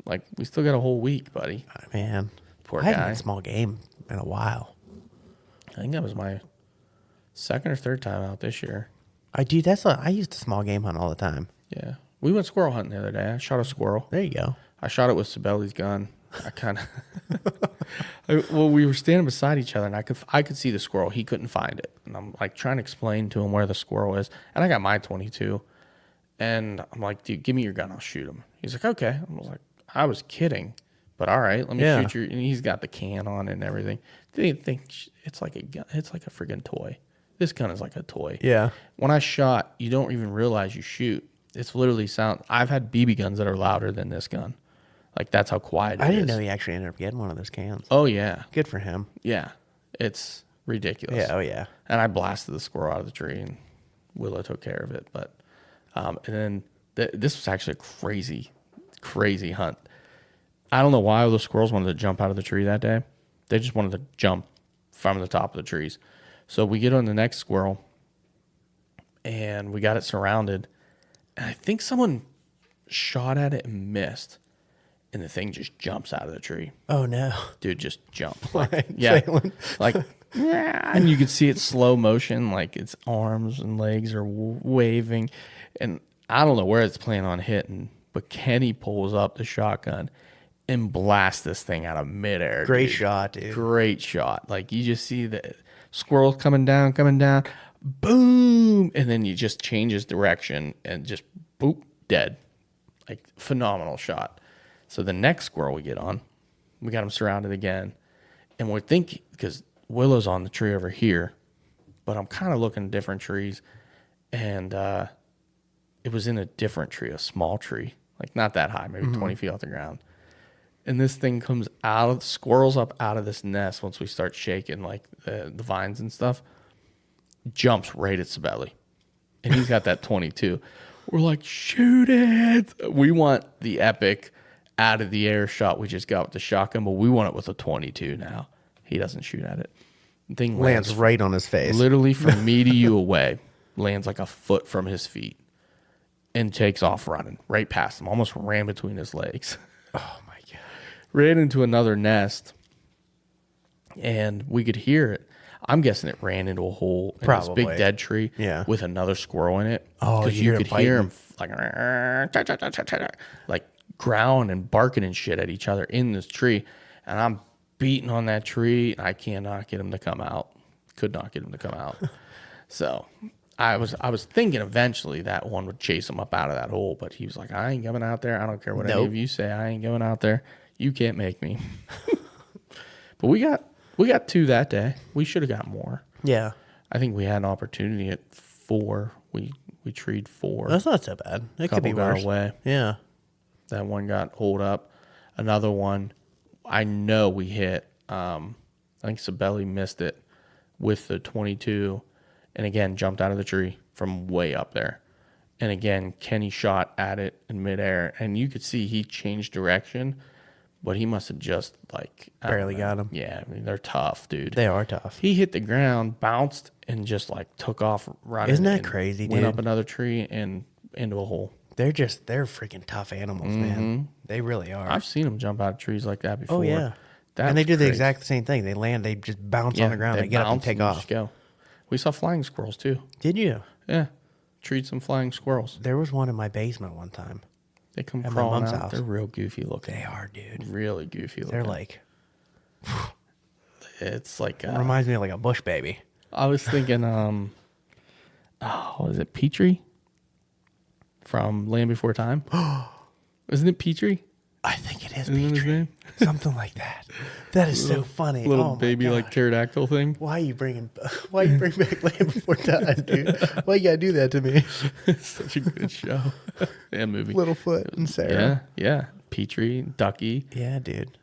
Like, we still got a whole week, buddy. Man, Poor I haven't guy. been small game in a while. I think that was my second or third time out this year. I used to small game hunt all the time. Yeah. We went squirrel hunting the other day. I shot a squirrel. There you go. I shot it with Sibeli's gun. I kind of, well, we were standing beside each other, and I could see the squirrel. He couldn't find it, and I'm like trying to explain to him where the squirrel is. And I got my 22, and I'm like, dude, give me your gun. I'll shoot him. He's like, okay. I was like, I was kidding, but all right, let me Yeah. shoot you. And he's got the can on it and everything. They think it's like a gun. It's like a friggin' toy. This gun is like a toy. Yeah. When I shot, you don't even realize you shoot. It's literally sound. I've had BB guns that are louder than this gun. Like, that's how quiet it is. I didn't know he actually ended up getting one of those cans. Oh, yeah. Good for him. Yeah. It's ridiculous. Yeah. Oh yeah. And I blasted the squirrel out of the tree, and Willow took care of it. But, and then this was actually a crazy, crazy hunt. I don't know why the squirrels wanted to jump out of the tree that day. They just wanted to jump from the top of the trees. So we get on the next squirrel, and we got it surrounded. And I think someone shot at it and missed, and the thing just jumps out of the tree. Oh no. Dude just jumped. Like, Yeah. sailing. Like, yeah, and you could see it slow motion, like its arms and legs are waving. And I don't know where it's planning on hitting, but Kenny pulls up the shotgun and blasts this thing out of midair. Great dude. shot, dude. Great shot. Like, you just see the squirrel coming down, boom, and then you just change his direction and just boop, dead. Like, phenomenal shot. So the next squirrel we get on, we got him surrounded again, and we're thinking, because Willow's on the tree over here, but I'm kind of looking at different trees, and it was in a different tree, a small tree, like not that high, maybe 20 feet off the ground. And this thing comes out, squirrels up out of this nest once we start shaking, like the vines and stuff, jumps right at Sibeli. And he's got that 22. We're like, shoot it. We want the epic out of the air shot we just got with the shotgun, but we want it with a 22 now. He doesn't shoot at it. The thing Lands right on his face. literally from me to you away, lands like a foot from his feet, and takes off running right past him, almost ran between his legs. Oh my god. Ran into another nest, and we could hear it. I'm guessing it ran into a hole in this Probably. big dead tree Yeah. with another squirrel in it. Oh, 'Cause you you hear could hear him him like growling and barking and shit at each other in this tree. And I'm beating on that tree. And I cannot get him to come out. Could not get him to come out. So I was thinking eventually that one would chase him up out of that hole, but he was like, I ain't coming out there. I don't care what any Nope. of you say. I ain't going out there. You can't make me. But we got 2 that day. We should have got more. Yeah. I think we had an opportunity at 4. We treed 4. That's not so bad. It could be Couple got worse. away. Yeah. That one got holed up. Another one, I know we hit. I think Sibeli missed it with the 22, and again jumped out of the tree from way up there. And again, Kenny shot at it in midair, and you could see he changed direction, but he must have just like I don't Barely know. got him. Yeah, I mean they're tough, dude. They are tough. He hit the ground, bounced, and just like took off running. Isn't that and crazy, Went dude? up another tree and into a hole. They're freaking tough animals, man. They really are. I've seen them jump out of trees like that before. Oh yeah. That And they was do the crazy. exact same thing. They land, they just bounce on the ground, they get up and bounce take just off. Go. We saw flying squirrels too. Did you? Yeah, treat some flying squirrels. There was one in my basement one time. They come At my crawling mom's out. house. They're real goofy looking. They are, dude. Really goofy looking. They're like, It's like reminds me of like a bush baby. I was thinking, was it Petrie from Land Before Time? Isn't it Petrie? I think it is Isn't that his Petrie. name? Something like that. That is so funny. Little Oh my baby like gosh. pterodactyl thing. Why you bring back Land Before Time, dude? Why you gotta do that to me? Such a good show. Yeah, movie. Littlefoot and Sarah. Yeah. Petrie, Ducky. Yeah, dude.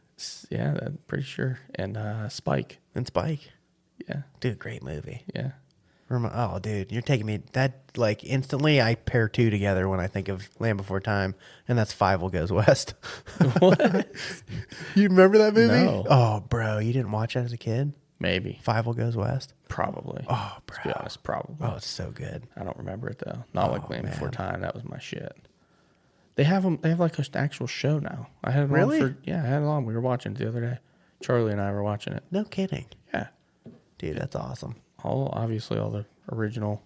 Yeah, I'm pretty sure. And Spike. And Spike. Yeah. Dude, great movie. Yeah. Oh, dude, you're taking me that like instantly. I pair two together when I think of Land Before Time, and that's Five Will Goes West. What? You remember that movie? No. Oh, bro, you didn't watch that as a kid? Maybe. Five Will Goes West. Probably. Oh, bro. Let's be honest, probably. Oh, it's so good. I don't remember it though. Not like Land Before man. Time. That was my shit. They have them. They have like an actual show now. I had it Really? on for I had it on. We were watching it the other day. Charlie and I were watching it. No kidding, Yeah. dude. That's awesome. Obviously all the original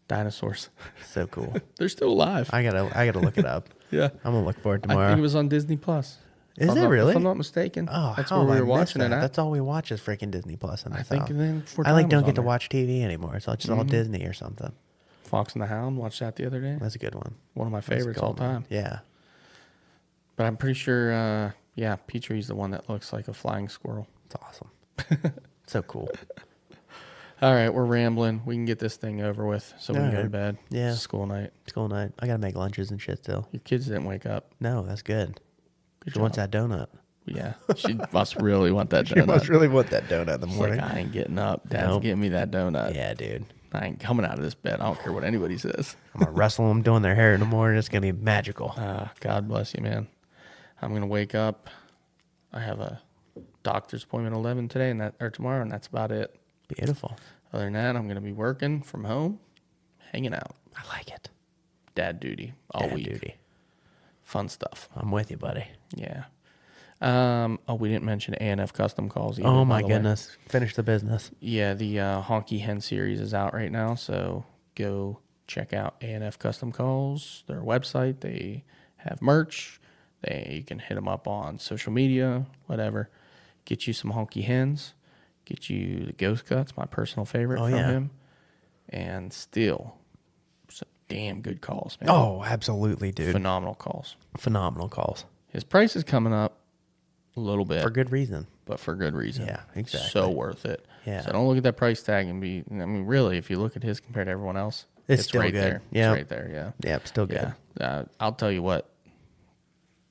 dinosaurs. So cool. They're still alive. I gotta look it up. Yeah. I'm gonna look for it I tomorrow. think it was on Disney Plus. Is it really? If I'm not mistaken. Oh, that's how where we have were I missed watching it that? at. That's all we watch is freaking Disney Plus. And I think then Before I like Time don't was get on to there. watch TV anymore. It's all just all Disney or something. Fox and the Hound. Watched that the other day. That's a good one. One of my That's a favorites good all one. time. Yeah. But I'm pretty sure, Petrie's the one that looks like a flying squirrel. It's awesome. So cool. All right, we're rambling. We can get this thing over with so we can go to Alright. bed. Yeah. It's school night. School night. I gotta make lunches and shit still. Your kids didn't wake up. No, that's good. Good She wants job. that donut. Yeah, she must really want that She donut. must really want that donut in the It's morning. like, I ain't getting up. Dad's Nope. getting me that donut. Yeah, dude. I ain't coming out of this bed. I don't care what anybody says. I'm gonna wrestle them doing their hair in the morning. It's gonna be magical. God bless you, man. I'm going to wake up. I have a doctor's appointment at 11 today or tomorrow, and that's about it. Beautiful. Other than that, I'm going to be working from home, hanging out. I like it. Dad duty all Dad week. duty. Fun stuff. I'm with you, buddy. Yeah. We didn't mention ANF custom calls either. Oh by my the way. goodness. Finish the business. Yeah, the Honky Hen series is out right now, so go check out ANF Custom Calls, their website. They have merch. You can hit them up on social media, whatever. Get you some Honky Hens. Get you the Ghost Cuts, my personal favorite from him. And still, some damn good calls, man. Oh, absolutely, dude. Phenomenal calls. Phenomenal calls. His price is coming up a little bit. For good reason. But for good reason. Yeah, exactly. So worth it. Yeah. So don't look at that price tag and really, if you look at his compared to everyone else, It's still right good. there. Yeah. It's right there, yeah. Yep, still good. Yeah. I'll tell you what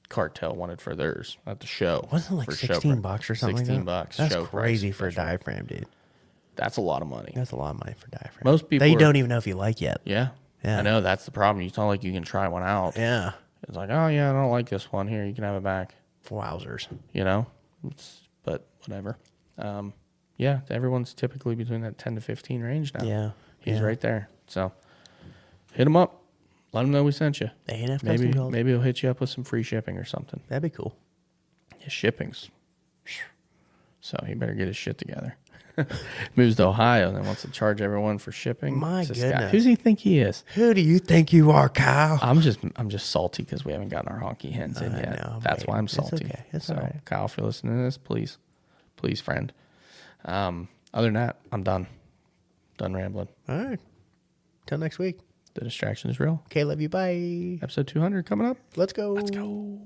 Cartel wanted for theirs at the show. Wasn't it like for show $16 price. or something? $16 like that? That's show crazy price, for a special. diaphragm, dude. That's a lot of money. That's a lot of money for diaphragm. Most people that you are- don't even know if you like yet. Yeah. Yeah. I know that's the problem. It's not like you can try one out. Yeah. It's like, oh yeah, I don't like this one. Here, you can have it back. Wowzers. You know? But whatever. Yeah, everyone's typically between that 10 to 15 range now. Yeah. He's yeah. right there. So hit him up. Let him know we sent you. ANF Maybe custom calls. maybe he'll hit you up with some free shipping or something. That'd be cool. His shipping's. So he better get his shit together. Moves to Ohio and then wants to charge everyone for shipping. My It's this guy. goodness. Who does he think he is? Who do you think you are, Kyle? I'm just salty because we haven't gotten our honky hens in I yet. know, I'm That's why I'm waiting. It's salty. okay. It's so all right. Kyle, if you're listening to this, please, friend. Other than that, I'm done. Done rambling. All right. Till next week. The distraction is real. Okay, love you. Bye. Episode 200 coming up. Let's go. Let's go.